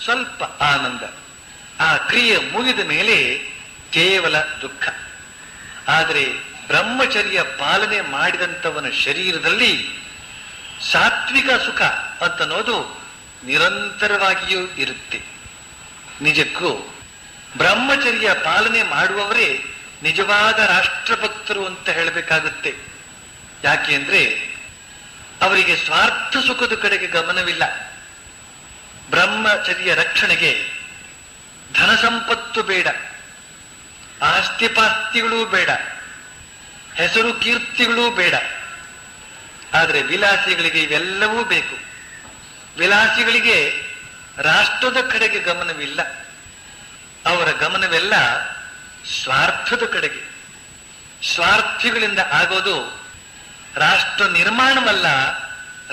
ಸ್ವಲ್ಪ ಆನಂದ. ಆ ಕ್ರಿಯೆ ಮುಗಿದ ಮೇಲೆ ಕೇವಲ ದುಃಖ. ಆದರೆ ಬ್ರಹ್ಮಚರ್ಯ ಪಾಲನೆ ಮಾಡಿದಂಥವನ ಶರೀರದಲ್ಲಿ ಸಾತ್ವಿಕ ಸುಖ ಅಂತನ್ನೋದು ನಿರಂತರವಾಗಿಯೂ ಇರುತ್ತೆ. ನಿಜಕ್ಕೂ ಬ್ರಹ್ಮಚರ್ಯ ಪಾಲನೆ ಮಾಡುವವರೇ ನಿಜವಾದ ರಾಷ್ಟ್ರಭಕ್ತರು ಅಂತ ಹೇಳಬೇಕಾಗುತ್ತೆ. ಯಾಕೆ ಅಂದ್ರೆ ಅವರಿಗೆ ಸ್ವಾರ್ಥ ಸುಖದ ಕಡೆಗೆ ಗಮನವಿಲ್ಲ. ಬ್ರಹ್ಮಚರ್ಯ ರಕ್ಷಣೆಗೆ ಧನ ಸಂಪತ್ತು ಬೇಡ, ಆಸ್ತಿಪಾಸ್ತಿಗಳೂ ಬೇಡ, ಹೆಸರು ಕೀರ್ತಿಗಳೂ ಬೇಡ. ಆದರೆ ವಿಲಾಸಿಗಳಿಗೆ ಇವೆಲ್ಲವೂ ಬೇಕು. ವಿಲಾಸಿಗಳಿಗೆ ರಾಷ್ಟ್ರದ ಕಡೆಗೆ ಗಮನವಿಲ್ಲ. ಅವರ ಗಮನವೆಲ್ಲ ಸ್ವಾರ್ಥದ ಕಡೆಗೆ. ಸ್ವಾರ್ಥಿಗಳಿಂದ ಆಗೋದು ರಾಷ್ಟ್ರ ನಿರ್ಮಾಣವಲ್ಲ,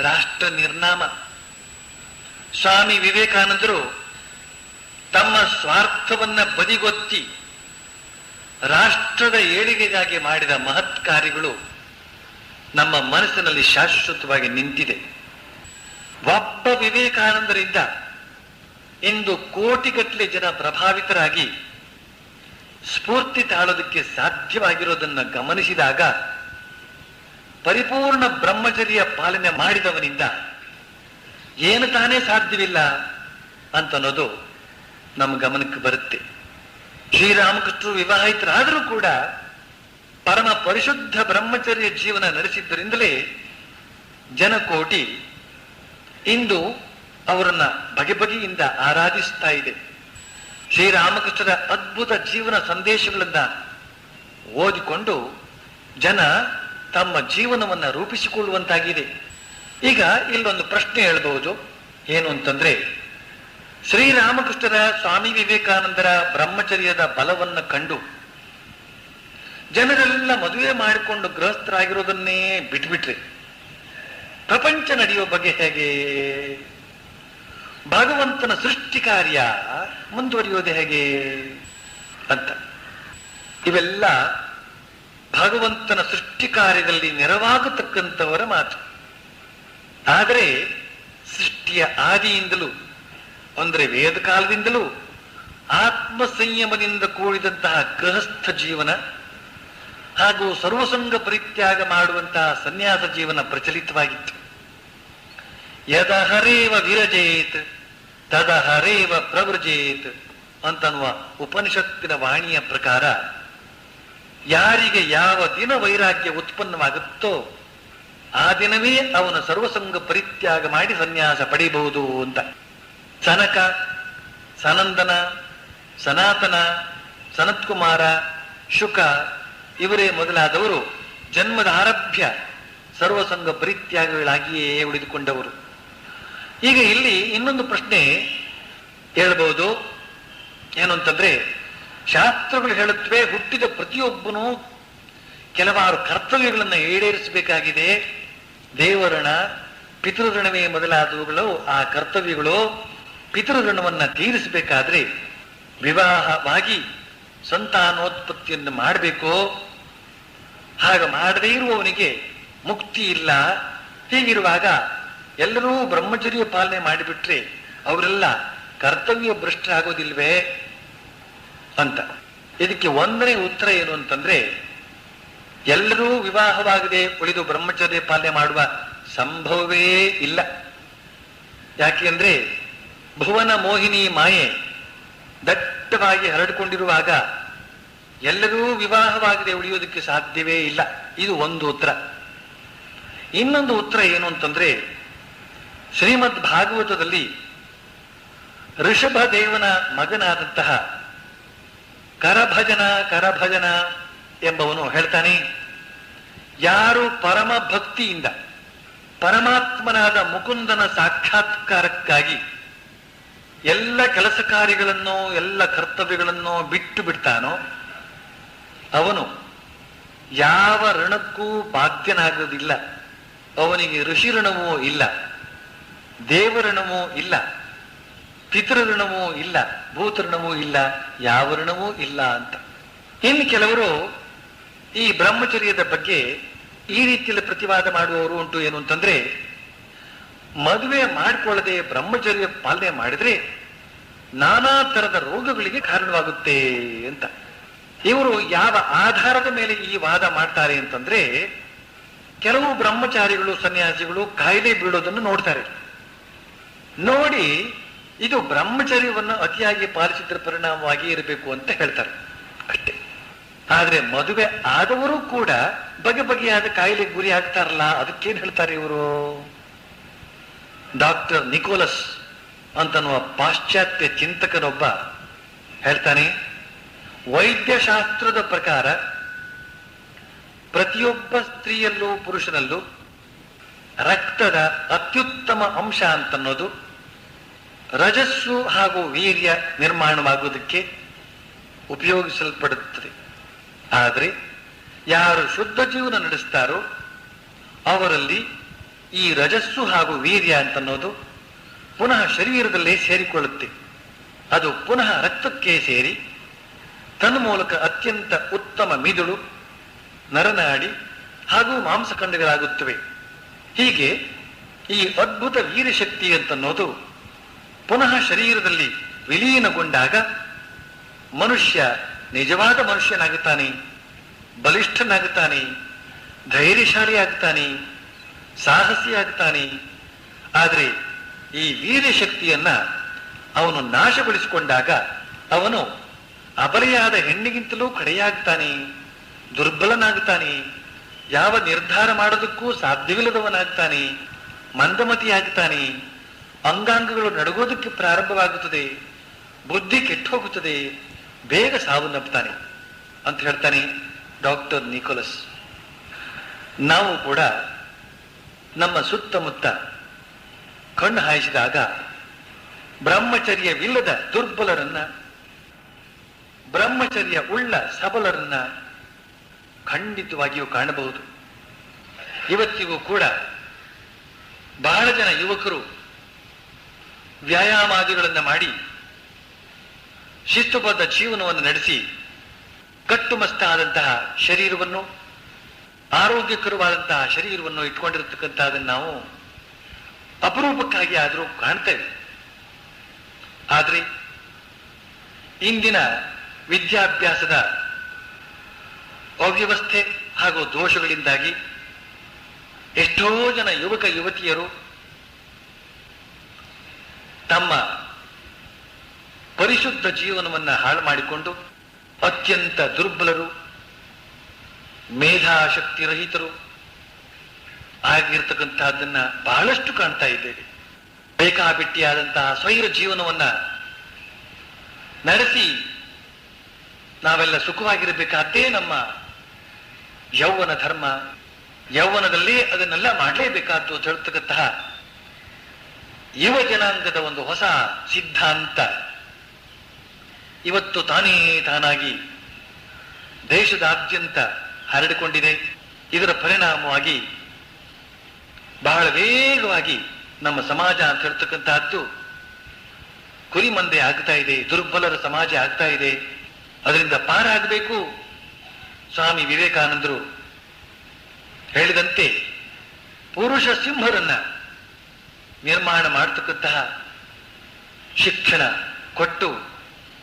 ರಾಷ್ಟ್ರ ನಿರ್ನಾಮ. ಸ್ವಾಮಿ ವಿವೇಕಾನಂದರು ತಮ್ಮ ಸ್ವಾರ್ಥವನ್ನ ಬದಿಗೊತ್ತಿ ರಾಷ್ಟ್ರದ ಏಳಿಗೆಗಾಗಿ ಮಾಡಿದ ಮಹತ್ ಕಾರ್ಯಗಳು ನಮ್ಮ ಮನಸ್ಸಿನಲ್ಲಿ ಶಾಶ್ವತವಾಗಿ ನಿಂತಿದೆ. ಒಬ್ಬ ವಿವೇಕಾನಂದರಿಂದ ಇಂದು ಕೋಟಿಗಟ್ಟಲೆ ಜನ ಪ್ರಭಾವಿತರಾಗಿ ಸ್ಫೂರ್ತಿ ತಾಳೋದಕ್ಕೆ ಸಾಧ್ಯವಾಗಿರೋದನ್ನ ಗಮನಿಸಿದಾಗ ಪರಿಪೂರ್ಣ ಬ್ರಹ್ಮಚರ್ಯ ಪಾಲನೆ ಮಾಡಿದವನಿಂದ ಏನು ತಾನೇ ಸಾಧ್ಯವಿಲ್ಲ ಅಂತನ್ನೋದು ನಮ್ಮ ಗಮನಕ್ಕೆ ಬರುತ್ತೆ. ಶ್ರೀರಾಮಕೃಷ್ಣರು ವಿವಾಹಿತರಾದರೂ ಕೂಡ ಪರಮ ಪರಿಶುದ್ಧ ಬ್ರಹ್ಮಚರ್ಯ ಜೀವನ ನಡೆಸಿದ್ದರಿಂದಲೇ ಜನಕೋಟಿ ಇಂದು ಅವರನ್ನ ಬಗೆ ಬಗೆಯಿಂದ ಆರಾಧಿಸ್ತಾ ಇದೆ. ಶ್ರೀರಾಮಕೃಷ್ಣರ ಅದ್ಭುತ ಜೀವನ ಸಂದೇಶಗಳನ್ನ ಓದಿಕೊಂಡು ಜನ ತಮ್ಮ ಜೀವನವನ್ನ ರೂಪಿಸಿಕೊಳ್ಳುವಂತಾಗಿದೆ. ಈಗ ಇಲ್ಲೊಂದು ಪ್ರಶ್ನೆ ಹೇಳ್ಬಹುದು. ಏನು ಅಂತಂದ್ರೆ, ಶ್ರೀರಾಮಕೃಷ್ಣರ, ಸ್ವಾಮಿ ವಿವೇಕಾನಂದರ ಬ್ರಹ್ಮಚರ್ಯದ ಬಲವನ್ನು ಕಂಡು ಜನರೆಲ್ಲ ಮದುವೆ ಮಾಡಿಕೊಂಡು ಗೃಹಸ್ಥರಾಗಿರೋದನ್ನೇ ಬಿಟ್ಬಿಟ್ರೆ ಪ್ರಪಂಚ ನಡೆಯುವ ಬಗ್ಗೆ ಹೇಗೆ? ಭಗವಂತನ ಸೃಷ್ಟಿ ಕಾರ್ಯ ಮುಂದುವರಿಯೋದು ಹೇಗೆ ಅಂತ. ಇವೆಲ್ಲ ಭಗವಂತನ ಸೃಷ್ಟಿ ಕಾರ್ಯದಲ್ಲಿ ನೆರವಾಗತಕ್ಕಂಥವರ ಮಾತು. ಆದರೆ ಸೃಷ್ಟಿಯ ಆದಿಯಿಂದಲೂ ಅಂದರೆ ವೇದ ಕಾಲದಿಂದಲೂ ಆತ್ಮ ಸಂಯಮದಿಂದ ಕೂಡಿದಂತಹ ಗೃಹಸ್ಥ ಜೀವನ ಹಾಗೂ ಸರ್ವಸಂಗ ಪರಿತ್ಯಾಗ ಮಾಡುವಂತಹ ಸನ್ಯಾಸ ಜೀವನ ಪ್ರಚಲಿತವಾಗಿತ್ತು. ಯದ ಹರೇವ ವಿರಜೇತ್ ತದ ಹರೇವ ಪ್ರವೃಜೇತ್ ಅಂತನ್ನುವ ಉಪನಿಷತ್ತಿನ ವಾಣಿಯ ಪ್ರಕಾರ ಯಾರಿಗೆ ಯಾವ ದಿನ ವೈರಾಗ್ಯ ಉತ್ಪನ್ನವಾಗುತ್ತೋ ಆ ದಿನವೇ ಅವನು ಸರ್ವಸಂಗ ಪರಿತ್ಯಾಗ ಮಾಡಿ ಸನ್ಯಾಸ ಪಡೆಯಬಹುದು ಅಂತ. ಸನಕ, ಸನಂದನ, ಸನಾತನ, ಸನತ್ಕುಮಾರ, ಶುಕ ಇವರೇ ಮೊದಲಾದವರು ಜನ್ಮದ ಆರಭ್ಯ ಸರ್ವಸಂಗ ಪರಿತ್ಯಾಗಗಳಾಗಿಯೇ ಉಳಿದುಕೊಂಡವರು. ಈಗ ಇಲ್ಲಿ ಇನ್ನೊಂದು ಪ್ರಶ್ನೆ ಹೇಳ್ಬಹುದು. ಏನು ಅಂತಂದ್ರೆ, ಶಾಸ್ತ್ರಗಳು ಹೇಳುತ್ತವೆ ಹುಟ್ಟಿದ ಪ್ರತಿಯೊಬ್ಬನೂ ಕೆಲವಾರು ಕರ್ತವ್ಯಗಳನ್ನು ಈಡೇರಿಸಬೇಕಾಗಿದೆ. ದೇವಋಣ, ಪಿತೃಋಣವೇ ಮೊದಲಾದವುಗಳು ಆ ಕರ್ತವ್ಯಗಳು. ಪಿತೃಋಣವನ್ನ ತೀರಿಸಬೇಕಾದ್ರೆ ವಿವಾಹವಾಗಿ ಸಂತಾನೋತ್ಪತ್ತಿಯನ್ನು ಮಾಡಬೇಕು. ಹಾಗೆ ಮಾಡದೇ ಇರುವವನಿಗೆ ಮುಕ್ತಿ ಇಲ್ಲ. ಹೀಗಿರುವಾಗ ಎಲ್ಲರೂ ಬ್ರಹ್ಮಚರ್ಯ ಪಾಲನೆ ಮಾಡಿಬಿಟ್ರೆ ಅವರೆಲ್ಲ ಕರ್ತವ್ಯ ಭ್ರಷ್ಟರಾಗೋದಿಲ್ವೇ ಅಂತ. ಇದಕ್ಕೆ ಒಂದನೇ ಉತ್ತರ ಏನು ಅಂತಂದ್ರೆ, ಎಲ್ಲರೂ ವಿವಾಹವಾಗದೆ ಉಳಿದು ಬ್ರಹ್ಮಚರ್ಯ ಪಾಲನೆ ಮಾಡುವ ಸಂಭವವೇ ಇಲ್ಲ. ಯಾಕೆಂದ್ರೆ ಭುವನ ಮೋಹಿನಿ ಮಾಯೆ ದಟ್ಟವಾಗಿ ಹರಡಿಕೊಂಡಿರುವಾಗ ಎಲ್ಲರೂ ವಿವಾಹವಾಗದೆ ಉಳಿಯೋದಕ್ಕೆ ಸಾಧ್ಯವೇ ಇಲ್ಲ. ಇದು ಒಂದು ಉತ್ತರ. ಇನ್ನೊಂದು ಉತ್ತರ ಏನು ಅಂತಂದ್ರೆ, ಶ್ರೀಮದ್ ಭಾಗವತದಲ್ಲಿ ಋಷಭ ದೇವನ ಮಗನಾದಂತಹ ಕರಭಜನ ಎಂಬವನು ಹೇಳ್ತಾನೆ, ಯಾರು ಪರಮ ಭಕ್ತಿಯಿಂದ ಪರಮಾತ್ಮನಾದ ಮುಕುಂದನ ಸಾಕ್ಷಾತ್ಕಾರಕ್ಕಾಗಿ ಎಲ್ಲ ಕೆಲಸ ಕಾರ್ಯಗಳನ್ನು ಎಲ್ಲ ಕರ್ತವ್ಯಗಳನ್ನು ಬಿಟ್ಟು ಬಿಡ್ತಾನೋ ಅವನು ಯಾವ ಋಣಕ್ಕೂ ಬಾಧ್ಯನಾಗೋದಿಲ್ಲ. ಅವನಿಗೆ ಋಷಿ ಋಣವೂ ಇಲ್ಲ, ದೇವಋಣವೂ ಇಲ್ಲ, ಪಿತೃಋಣವೂ ಇಲ್ಲ, ಭೂತಋಣವೂ ಇಲ್ಲ, ಯಾವ ಋಣವೂ ಇಲ್ಲ ಅಂತ. ಇನ್ನು ಕೆಲವರು ಈ ಬ್ರಹ್ಮಚರ್ಯದ ಬಗ್ಗೆ ಈ ರೀತಿಯಲ್ಲಿ ಪ್ರತಿವಾದ ಮಾಡುವವರು ಉಂಟು. ಏನು ಅಂತಂದ್ರೆ, ಮದುವೆ ಮಾಡಿಕೊಳ್ಳದೆ ಬ್ರಹ್ಮಚರ್ಯ ಪಾಲನೆ ಮಾಡಿದ್ರೆ ನಾನಾ ತರದ ರೋಗಗಳಿಗೆ ಕಾರಣವಾಗುತ್ತೆ ಅಂತ. ಇವರು ಯಾವ ಆಧಾರದ ಮೇಲೆ ಈ ವಾದ ಮಾಡ್ತಾರೆ ಅಂತಂದ್ರೆ, ಕೆಲವು ಬ್ರಹ್ಮಚಾರಿಗಳು ಸನ್ಯಾಸಿಗಳು ಕಾಯಿಲೆ ಬೀಳೋದನ್ನು ನೋಡ್ತಾರೆ. ನೋಡಿ ಇದು ಬ್ರಹ್ಮಚರ್ಯವನ್ನು ಅತಿಯಾಗಿ ಪಾಲಿಸಿದ್ರ ಪರಿಣಾಮವಾಗಿ ಇರಬೇಕು ಅಂತ ಹೇಳ್ತಾರೆ ಅಷ್ಟೇ. ಆದ್ರೆ ಮದುವೆ ಆದವರು ಕೂಡ ಬಗೆ ಬಗೆಯಾದ ಕಾಯಿಲೆಗೆ ಗುರಿ ಆಗ್ತಾರಲ್ಲ, ಅದಕ್ಕೇನ್ ಹೇಳ್ತಾರೆ ಇವರು? ಡಾಕ್ಟರ್ ನಿಕೋಲಸ್ ಅಂತನ್ನುವ ಪಾಶ್ಚಾತ್ಯ ಚಿಂತಕನೊಬ್ಬ ಹೇಳ್ತಾನೆ, ವೈದ್ಯಶಾಸ್ತ್ರದ ಪ್ರಕಾರ ಪ್ರತಿಯೊಬ್ಬ ಸ್ತ್ರೀಯಲ್ಲೂ ಪುರುಷನಲ್ಲೂ ರಕ್ತದ ಅತ್ಯುತ್ತಮ ಅಂಶ ಅಂತನ್ನೋದು ರಜಸ್ಸು ಹಾಗೂ ವೀರ್ಯ ನಿರ್ಮಾಣವಾಗುವುದಕ್ಕೆ ಉಪಯೋಗಿಸಲ್ಪಡುತ್ತದೆ. ಆದರೆ ಯಾರು ಶುದ್ಧ ಜೀವನ ನಡೆಸ್ತಾರೋ ಅವರಲ್ಲಿ ಈ ರಜಸ್ಸು ಹಾಗೂ ವೀರ್ಯ ಅಂತನ್ನೋದು ಪುನಃ ಶರೀರದಲ್ಲೇ ಸೇರಿಕೊಳ್ಳುತ್ತೆ. ಅದು ಪುನಃ ರಕ್ತಕ್ಕೆ ಸೇರಿ ತನ್ಮೂಲಕ ಅತ್ಯಂತ ಉತ್ತಮ ಮಿದುಳು, ನರನಾಡಿ ಹಾಗೂ ಮಾಂಸಖಂಡಗಳಾಗುತ್ತವೆ. ಹೀಗೆ ಈ ಅದ್ಭುತ ವೀರಶಕ್ತಿ ಅಂತನ್ನೋದು ಪುನಃ ಶರೀರದಲ್ಲಿ ವಿಲೀನಗೊಂಡಾಗ ಮನುಷ್ಯ ನಿಜವಾದ ಮನುಷ್ಯನಾಗುತ್ತಾನೆ, ಬಲಿಷ್ಠನಾಗುತ್ತಾನೆ, ಧೈರ್ಯಶಾಲಿ ಆಗ್ತಾನೆ, ಸಾಹಸಿ ಆಗ್ತಾನೆ. ಆದರೆ ಈ ವೀರ್ಯಶಕ್ತಿಯನ್ನ ಅವನು ನಾಶಗೊಳಿಸಿಕೊಂಡಾಗ ಅವನು ಅಬಲೆಯಾದ ಹೆಣ್ಣಿಗಿಂತಲೂ ಕಡೆಯಾಗ್ತಾನೆ, ದುರ್ಬಲನಾಗ್ತಾನೆ, ಯಾವ ನಿರ್ಧಾರ ಮಾಡೋದಕ್ಕೂ ಸಾಧ್ಯವಿಲ್ಲದವನಾಗ್ತಾನೆ, ಮಂದಮತಿಯಾಗ್ತಾನೆ, ಅಂಗಾಂಗಗಳು ನಡುಗೋದಕ್ಕೆ ಪ್ರಾರಂಭವಾಗುತ್ತದೆ, ಬುದ್ಧಿ ಕೆಟ್ಟು ಹೋಗುತ್ತದೆ, ಬೇಗ ಸಾವನ್ನಪ್ಪುತ್ತಾನೆ ಅಂತ ಹೇಳ್ತಾನೆ ಡಾಕ್ಟರ್ ನಿಕೋಲಸ್. ನಾವು ಕೂಡ ನಮ್ಮ ಸುತ್ತಮುತ್ತ ಕಣ್ಣು ಹಾಯಿಸಿದಾಗ ಬ್ರಹ್ಮಚರ್ಯವಿಲ್ಲದ ದುರ್ಬಲರನ್ನ, ಬ್ರಹ್ಮಚರ್ಯ ಉಳ್ಳ ಸಬಲರನ್ನ ಖಂಡಿತವಾಗಿಯೂ ಕಾಣಬಹುದು. ಇವತ್ತಿಗೂ ಕೂಡ ಬಹಳ ಜನ ಯುವಕರು ವ್ಯಾಯಾಮಾದಿಗಳನ್ನು ಮಾಡಿ ಶಿಸ್ತುಬದ್ಧ ಜೀವನವನ್ನು ನಡೆಸಿ ಕಟ್ಟುಮಸ್ತಾದಂತಹ ಶರೀರವನ್ನು, ಆರೋಗ್ಯಕರವಾದಂತಹ ಶರೀರವನ್ನು ಇಟ್ಕೊಂಡಿರತಕ್ಕಂಥದ್ದನ್ನು ನಾವು ಅಪರೂಪಕ್ಕಾಗಿ ಆದರೂ ಕಾಣ್ತೇವೆ. ಆದರೆ ಇಂದಿನ ವಿದ್ಯಾಭ್ಯಾಸದ ಅವ್ಯವಸ್ಥೆ ಹಾಗೂ ದೋಷಗಳಿಂದಾಗಿ ಎಷ್ಟೋ ಜನ ಯುವಕ ಯುವತಿಯರು ತಮ್ಮ ಪರಿಶುದ್ಧ ಜೀವನವನ್ನು ಹಾಳು ಮಾಡಿಕೊಂಡು ಅತ್ಯಂತ ದುರ್ಬಲರು, ಮೇಧಾಶಕ್ತಿ ರಹಿತರು ಆಗಿರ್ತಕ್ಕಂತಹದ್ದನ್ನ ಬಹಳಷ್ಟು ಕಾಣ್ತಾ ಇದ್ದೇವೆ. ಬೇಕಾಬಿಟ್ಟಿಯಾದಂತಹ ಸ್ವೈರ ಜೀವನವನ್ನ ನಡೆಸಿ ನಾವೆಲ್ಲ ಸುಖವಾಗಿರಬೇಕಾದ್ದೇ ನಮ್ಮ ಯೌವನ ಧರ್ಮ, ಯೌವನದಲ್ಲಿ ಅದನ್ನೆಲ್ಲ ಮಾಡಲೇಬೇಕಾದ್ದು ಅಂತ ಹೇಳ್ತಕ್ಕಂತಹ ಯುವ ಜನಾಂಗದ ಒಂದು ಹೊಸ ಸಿದ್ಧಾಂತ ಇವತ್ತು ತಾನಾಗಿ ದೇಶದಾದ್ಯಂತ ಹರಡಿಕೊಂಡಿದೆ. ಇದರ ಪರಿಣಾಮವಾಗಿ ಬಹಳ ವೇಗವಾಗಿ ನಮ್ಮ ಸಮಾಜ ಅಂತ ಹೇಳ್ತಕ್ಕಂತಹದ್ದು ಕುರಿಮಂದೆ ಆಗ್ತಾ ಇದೆ, ದುರ್ಬಲರ ಸಮಾಜ ಆಗ್ತಾ ಇದೆ. ಅದರಿಂದ ಪಾರಾಗಬೇಕು. ಸ್ವಾಮಿ ವಿವೇಕಾನಂದರು ಹೇಳಿದಂತೆ ಪುರುಷ ಸಿಂಹರನ್ನ ನಿರ್ಮಾಣ ಮಾಡತಕ್ಕಂತಹ ಶಿಕ್ಷಣ ಕೊಟ್ಟು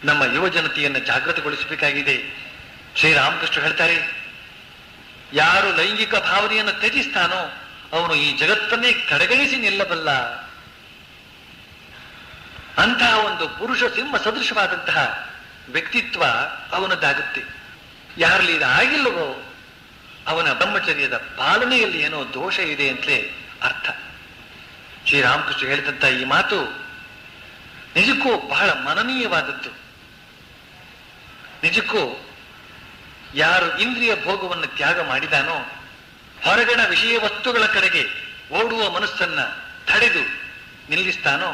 ನಮ್ಮ ಯುವ ಜನತೆಯನ್ನು ಜಾಗೃತಗೊಳಿಸಬೇಕಾಗಿದೆ. ಶ್ರೀರಾಮಕೃಷ್ಣ ಹೇಳ್ತಾರೆ, ಯಾರು ಲೈಂಗಿಕ ಭಾವನೆಯನ್ನು ತ್ಯಜಿಸ್ತಾನೋ ಅವನು ಈ ಜಗತ್ತನ್ನೇ ಕಡೆಗಣಿಸಿ ನಿಲ್ಲಬಲ್ಲ. ಅಂತಹ ಒಂದು ಪುರುಷ ಸಿಂಹ ಸದೃಶವಾದಂತಹ ವ್ಯಕ್ತಿತ್ವ ಅವನದ್ದಾಗುತ್ತೆ. ಯಾರಲ್ಲಿ ಇದು ಆಗಿಲ್ಲವೋ ಅವನ ಬ್ರಹ್ಮಚರ್ಯದ ಪಾಲನೆಯಲ್ಲಿ ಏನೋ ದೋಷ ಇದೆ ಅಂತಲೇ ಅರ್ಥ. ಶ್ರೀರಾಮಕೃಷ್ಣ ಹೇಳಿದಂತ ಈ ಮಾತು ನಿಜಕ್ಕೂ ಬಹಳ ಮನನೀಯವಾದದ್ದು. ನಿಜಕ್ಕೂ ಯಾರು ಇಂದ್ರಿಯ ಭೋಗವನ್ನು ತ್ಯಾಗ ಮಾಡಿದಾನೋ, ಹೊರಗಣ ವಿಷಯ ವಸ್ತುಗಳ ಕಡೆಗೆ ಓಡುವ ಮನಸ್ಸನ್ನ ತಡೆದು ನಿಲ್ಲಿಸ್ತಾನೋ,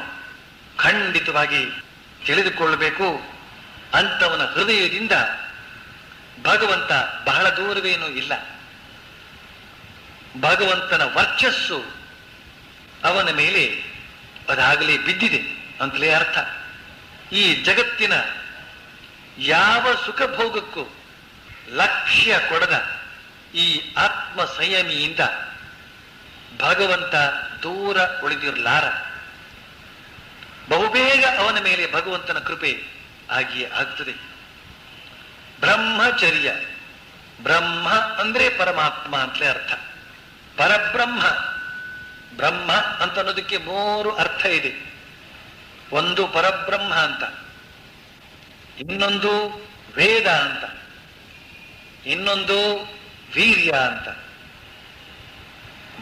ಖಂಡಿತವಾಗಿ ತಿಳಿದುಕೊಳ್ಳಬೇಕು, ಅಂತವನ ಹೃದಯದಿಂದ ಭಗವಂತ ಬಹಳ ದೂರವೇನೂ ಇಲ್ಲ. ಭಗವಂತನ ವರ್ಚಸ್ಸು ಅವನ ಮೇಲೆ ಅದಾಗಲೇ ಬಿದ್ದಿದೆ ಅಂತಲೇ ಅರ್ಥ. ಈ ಜಗತ್ತಿನ ಯಾವ ಸುಖ ಭೋಗಕ್ಕೂ ಲಕ್ಷ್ಯ ಕೊಡದ ಈ ಆತ್ಮ ಸಂಯಮಿಯಿಂದ ಭಗವಂತ ದೂರ ಉಳಿದಿರಲಾರ. ಬಹುಬೇಗ ಅವನ ಮೇಲೆ ಭಗವಂತನ ಕೃಪೆ ಆಗಿಯೇ ಆಗ್ತದೆ. ಬ್ರಹ್ಮಚರ್ಯ, ಬ್ರಹ್ಮ ಅಂದ್ರೆ ಪರಮಾತ್ಮ ಅಂತಲೇ ಅರ್ಥ. ಪರಬ್ರಹ್ಮ, ಬ್ರಹ್ಮ ಅಂತ ಅನ್ನೋದಕ್ಕೆ 3 ಅರ್ಥ ಇದೆ. ಒಂದು ಪರಬ್ರಹ್ಮ ಅಂತ, ಇನ್ನೊಂದು ವೇದ ಅಂತ, ಇನ್ನೊಂದು ವೀರ್ಯ ಅಂತ.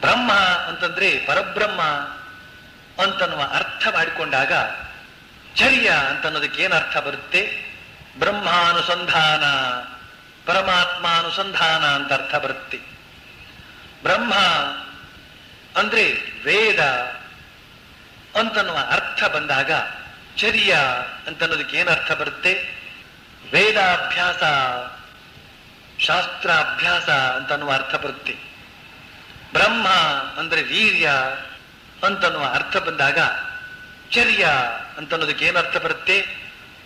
ಬ್ರಹ್ಮ ಅಂತಂದ್ರೆ ಪರಬ್ರಹ್ಮ ಅಂತನ್ನುವ ಅರ್ಥ ಮಾಡಿಕೊಂಡಾಗ ಚರ್ಯ ಅಂತ ಅನ್ನೋದಕ್ಕೆ ಏನು ಅರ್ಥ ಬರುತ್ತೆ? ಬ್ರಹ್ಮಾನುಸಂಧಾನ, ಪರಮಾತ್ಮಾನುಸಂಧಾನ ಅಂತ ಅರ್ಥ ಬರುತ್ತೆ. ಬ್ರಹ್ಮ ಅಂದ್ರೆ ವೇದ ಅಂತನ್ನುವ ಅರ್ಥ ಬಂದಾಗ ಚರ್ಯ ಅಂತನ್ನೋದಕ್ಕೆ ಏನು ಅರ್ಥ ಬರುತ್ತೆ? ವೇದಾಭ್ಯಾಸ, ಶಾಸ್ತ್ರಾಭ್ಯಾಸ ಅಂತನ್ನುವ ಅರ್ಥ ಬರುತ್ತೆ. ಬ್ರಹ್ಮ ಅಂದ್ರೆ ವೀರ್ಯ ಅಂತನ್ನುವ ಅರ್ಥ ಬಂದಾಗ ಚರ್ಯ ಅಂತನ್ನೋದಕ್ಕೆ ಏನು ಅರ್ಥ ಬರುತ್ತೆ?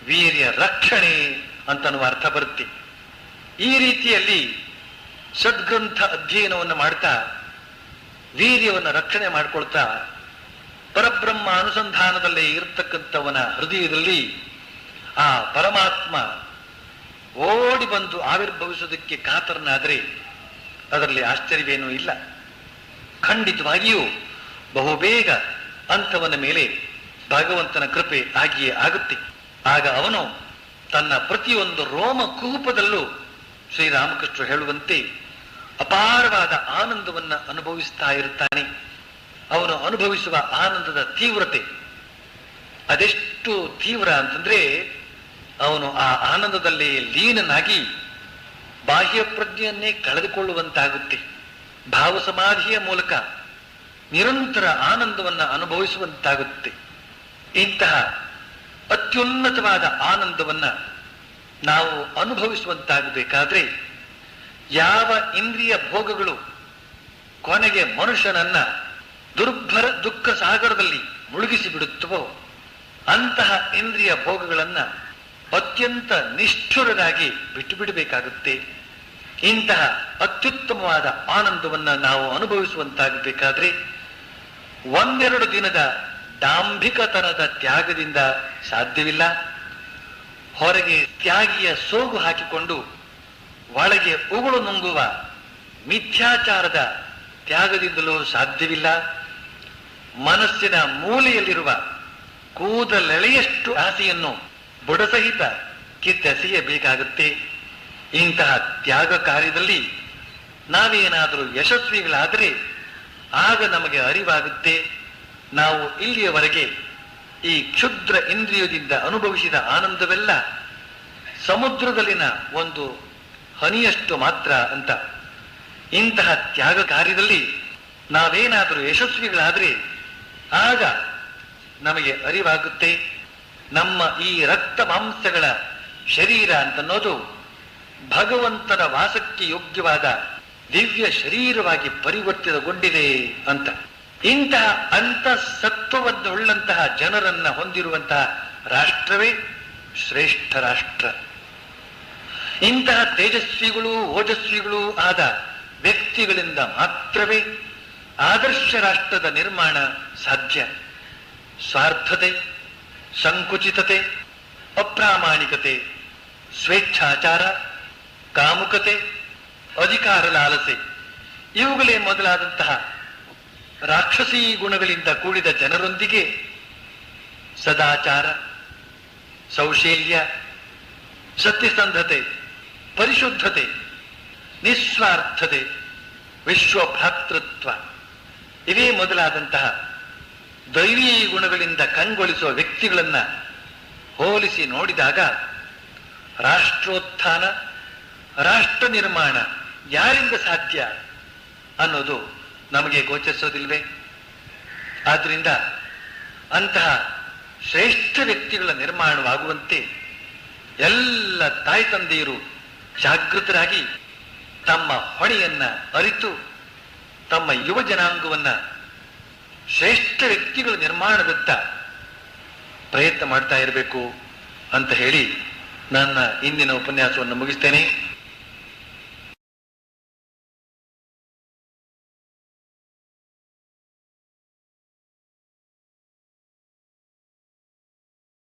ವೀರ್ಯ ರಕ್ಷಣೆ ಅಂತನ್ನುವ ಅರ್ಥ ಬರುತ್ತೆ. ಈ ರೀತಿಯಲ್ಲಿ ಸದ್ಗ್ರಂಥ ಅಧ್ಯಯನವನ್ನು ಮಾಡ್ತಾ ವೀರ್ಯವನ್ನು ರಕ್ಷಣೆ ಮಾಡ್ಕೊಳ್ತಾ ಪರಬ್ರಹ್ಮ ಅನುಸಂಧಾನದಲ್ಲೇ ಇರತಕ್ಕಂಥವನ ಹೃದಯದಲ್ಲಿ ಆ ಪರಮಾತ್ಮ ಓಡಿ ಬಂದು ಆವಿರ್ಭವಿಸೋದಕ್ಕೆ ಕಾತರನಾದರೆ ಅದರಲ್ಲಿ ಆಶ್ಚರ್ಯವೇನೂ ಇಲ್ಲ. ಖಂಡಿತವಾಗಿಯೂ ಬಹುಬೇಗ ಅಂಥವನ ಮೇಲೆ ಭಗವಂತನ ಕೃಪೆ ಆಗಿಯೇ ಆಗುತ್ತೆ. ಆಗ ಅವನು ತನ್ನ ಪ್ರತಿಯೊಂದು ರೋಮ ಕೂಪದಲ್ಲೂ ಶ್ರೀರಾಮಕೃಷ್ಣ ಹೇಳುವಂತೆ ಅಪಾರವಾದ ಆನಂದವನ್ನು ಅನುಭವಿಸ್ತಾ ಇರುತ್ತಾನೆ. ಅವನು ಅನುಭವಿಸುವ ಆನಂದದ ತೀವ್ರತೆ ಅದೆಷ್ಟು ತೀವ್ರ ಅಂತಂದ್ರೆ ಅವನು ಆ ಆನಂದದಲ್ಲಿ ಲೀನನಾಗಿ ಬಾಹ್ಯ ಪ್ರಜ್ಞೆಯನ್ನೇ ಕಳೆದುಕೊಳ್ಳುವಂತಾಗುತ್ತೆ. ಭಾವ ಸಮಾಧಿಯ ಮೂಲಕ ನಿರಂತರ ಆನಂದವನ್ನು ಅನುಭವಿಸುವಂತಾಗುತ್ತೆ. ಇಂತಹ ಅತ್ಯುನ್ನತವಾದ ಆನಂದವನ್ನ ನಾವು ಅನುಭವಿಸುವಂತಾಗಬೇಕಾದ್ರೆ ಯಾವ ಇಂದ್ರಿಯ ಭೋಗಗಳು ಕೊನೆಗೆ ಮನುಷ್ಯನನ್ನ ದುರ್ಭರ ದುಃಖ ಸಾಗರದಲ್ಲಿ ಮುಳುಗಿಸಿ ಬಿಡುತ್ತವೋ ಅಂತಹ ಇಂದ್ರಿಯ ಭೋಗಗಳನ್ನ ಅತ್ಯಂತ ನಿಷ್ಠುರರಾಗಿ ಬಿಟ್ಟು ಬಿಡಬೇಕಾಗುತ್ತೆ. ಇಂತಹ ಅತ್ಯುತ್ತಮವಾದ ಆನಂದವನ್ನ ನಾವು ಅನುಭವಿಸುವಂತಾಗಬೇಕಾದ್ರೆ 1-2 ದಿನದ ಡಾಂಭಿಕತನದ ತ್ಯಾಗದಿಂದ ಸಾಧ್ಯವಿಲ್ಲ. ಹೊರಗೆ ತ್ಯಾಗಿಯ ಸೋಗು ಹಾಕಿಕೊಂಡು ಒಳಗೆ ಉಗುಳು ನುಂಗುವ ಮಿಥ್ಯಾಚಾರದ ತ್ಯಾಗದಿಂದಲೂ ಸಾಧ್ಯವಿಲ್ಲ. ಮನಸ್ಸಿನ ಮೂಲೆಯಲ್ಲಿರುವ ಕೂದಲೆಳೆಯಷ್ಟು ಆಸೆಯನ್ನು ಬುಡಸಹಿತ ಕಿತ್ತೆಸೆಯಬೇಕಾಗುತ್ತೆ. ಇಂತಹ ತ್ಯಾಗ ಕಾರ್ಯದಲ್ಲಿ ನಾವೇನಾದರೂ ಯಶಸ್ವಿಗಳಾದರೆ ಆಗ ನಮಗೆ ಅರಿವಾಗುತ್ತೆ ನಾವು ಇಲ್ಲಿಯವರೆಗೆ ಈ ಕ್ಷುದ್ರ ಇಂದ್ರಿಯದಿಂದ ಅನುಭವಿಸಿದ ಆನಂದವೆಲ್ಲ ಸಮುದ್ರದಲ್ಲಿನ ಒಂದು ಹನಿಯಷ್ಟು ಮಾತ್ರ ಅಂತ. ಇಂತಹ ತ್ಯಾಗ ಕಾರ್ಯದಲ್ಲಿ ನಾವೇನಾದರೂ ಯಶಸ್ವಿಗಳಾದರೆ ಆಗ ನಮಗೆ ಅರಿವಾಗುತ್ತೆ ನಮ್ಮ ಈ ರಕ್ತ ಮಾಂಸಗಳ ಶರೀರ ಅಂತನ್ನೋದು ಭಗವಂತನ ವಾಸಕ್ಕೆ ಯೋಗ್ಯವಾದ ದಿವ್ಯ ಶರೀರವಾಗಿ ಪರಿವರ್ತಿತಗೊಂಡಿದೆ ಅಂತ. ಇಂತಹ ಅಂತಃಸತ್ವವನ್ನುಳ್ಳಂತಹ ಜನರನ್ನ ಹೊಂದಿರುವಂತಹ ರಾಷ್ಟ್ರವೇ ಶ್ರೇಷ್ಠ ರಾಷ್ಟ್ರ. ಇಂತಹ ತೇಜಸ್ವಿಗಳು ಓಜಸ್ವಿಗಳು ಆದ ವ್ಯಕ್ತಿಗಳಿಂದ ಮಾತ್ರವೇ ಆದರ್ಶ ರಾಷ್ಟ್ರದ ನಿರ್ಮಾಣ ಸಾಧ್ಯ. ಸ್ವಾರ್ಥತೆ, ಸಂಕುಚಿತತೆ, ಅಪ್ರಾಮಾಣಿಕತೆ, ಸ್ವೇಚ್ಛಾಚಾರ, ಕಾಮುಕತೆ, ಅಧಿಕಾರ ಲಾಲಸೆ ಇವುಗಳೇ ಮೊದಲಾದಂತಹ ರಾಕ್ಷಸೀ ಗುಣಗಳಿಂದ ಕೂಡಿದ ಜನರೊಂದಿಗೆ ಸದಾಚಾರ, ಸೌಶೀಲ್ಯ, ಸತ್ಯಸಂಧತೆ, ಪರಿಶುದ್ಧತೆ, ನಿಸ್ವಾರ್ಥತೆ, ವಿಶ್ವಭ್ರಾತೃತ್ವ ಇವೇ ಮೊದಲಾದಂತಹ ದೈವೀ ಗುಣಗಳಿಂದ ಕಂಗೊಳಿಸುವ ವ್ಯಕ್ತಿಗಳನ್ನ ಹೋಲಿಸಿ ನೋಡಿದಾಗ ರಾಷ್ಟ್ರೋತ್ಥಾನ, ರಾಷ್ಟ್ರ ನಿರ್ಮಾಣ ಯಾರಿಂದ ಸಾಧ್ಯ ಅನ್ನೋದು ನಮಗೆ ಗೋಚರಿಸೋದಿಲ್ವೇ? ಆದ್ರಿಂದ ಅಂತಹ ಶ್ರೇಷ್ಠ ವ್ಯಕ್ತಿಗಳ ನಿರ್ಮಾಣವಾಗುವಂತೆ ಎಲ್ಲ ತಾಯಿ ತಂದೆಯರು ಜಾಗೃತರಾಗಿ ತಮ್ಮ ಹೊಣೆಯನ್ನ ಅರಿತು ತಮ್ಮ ಯುವ ಜನಾಂಗವನ್ನ ಶ್ರೇಷ್ಠ ವ್ಯಕ್ತಿಗಳ ನಿರ್ಮಾಣದತ್ತ ಪ್ರಯತ್ನ ಮಾಡ್ತಾ ಇರಬೇಕು ಅಂತ ಹೇಳಿ ನನ್ನ ಇಂದಿನ ಉಪನ್ಯಾಸವನ್ನು ಮುಗಿಸ್ತೇನೆ.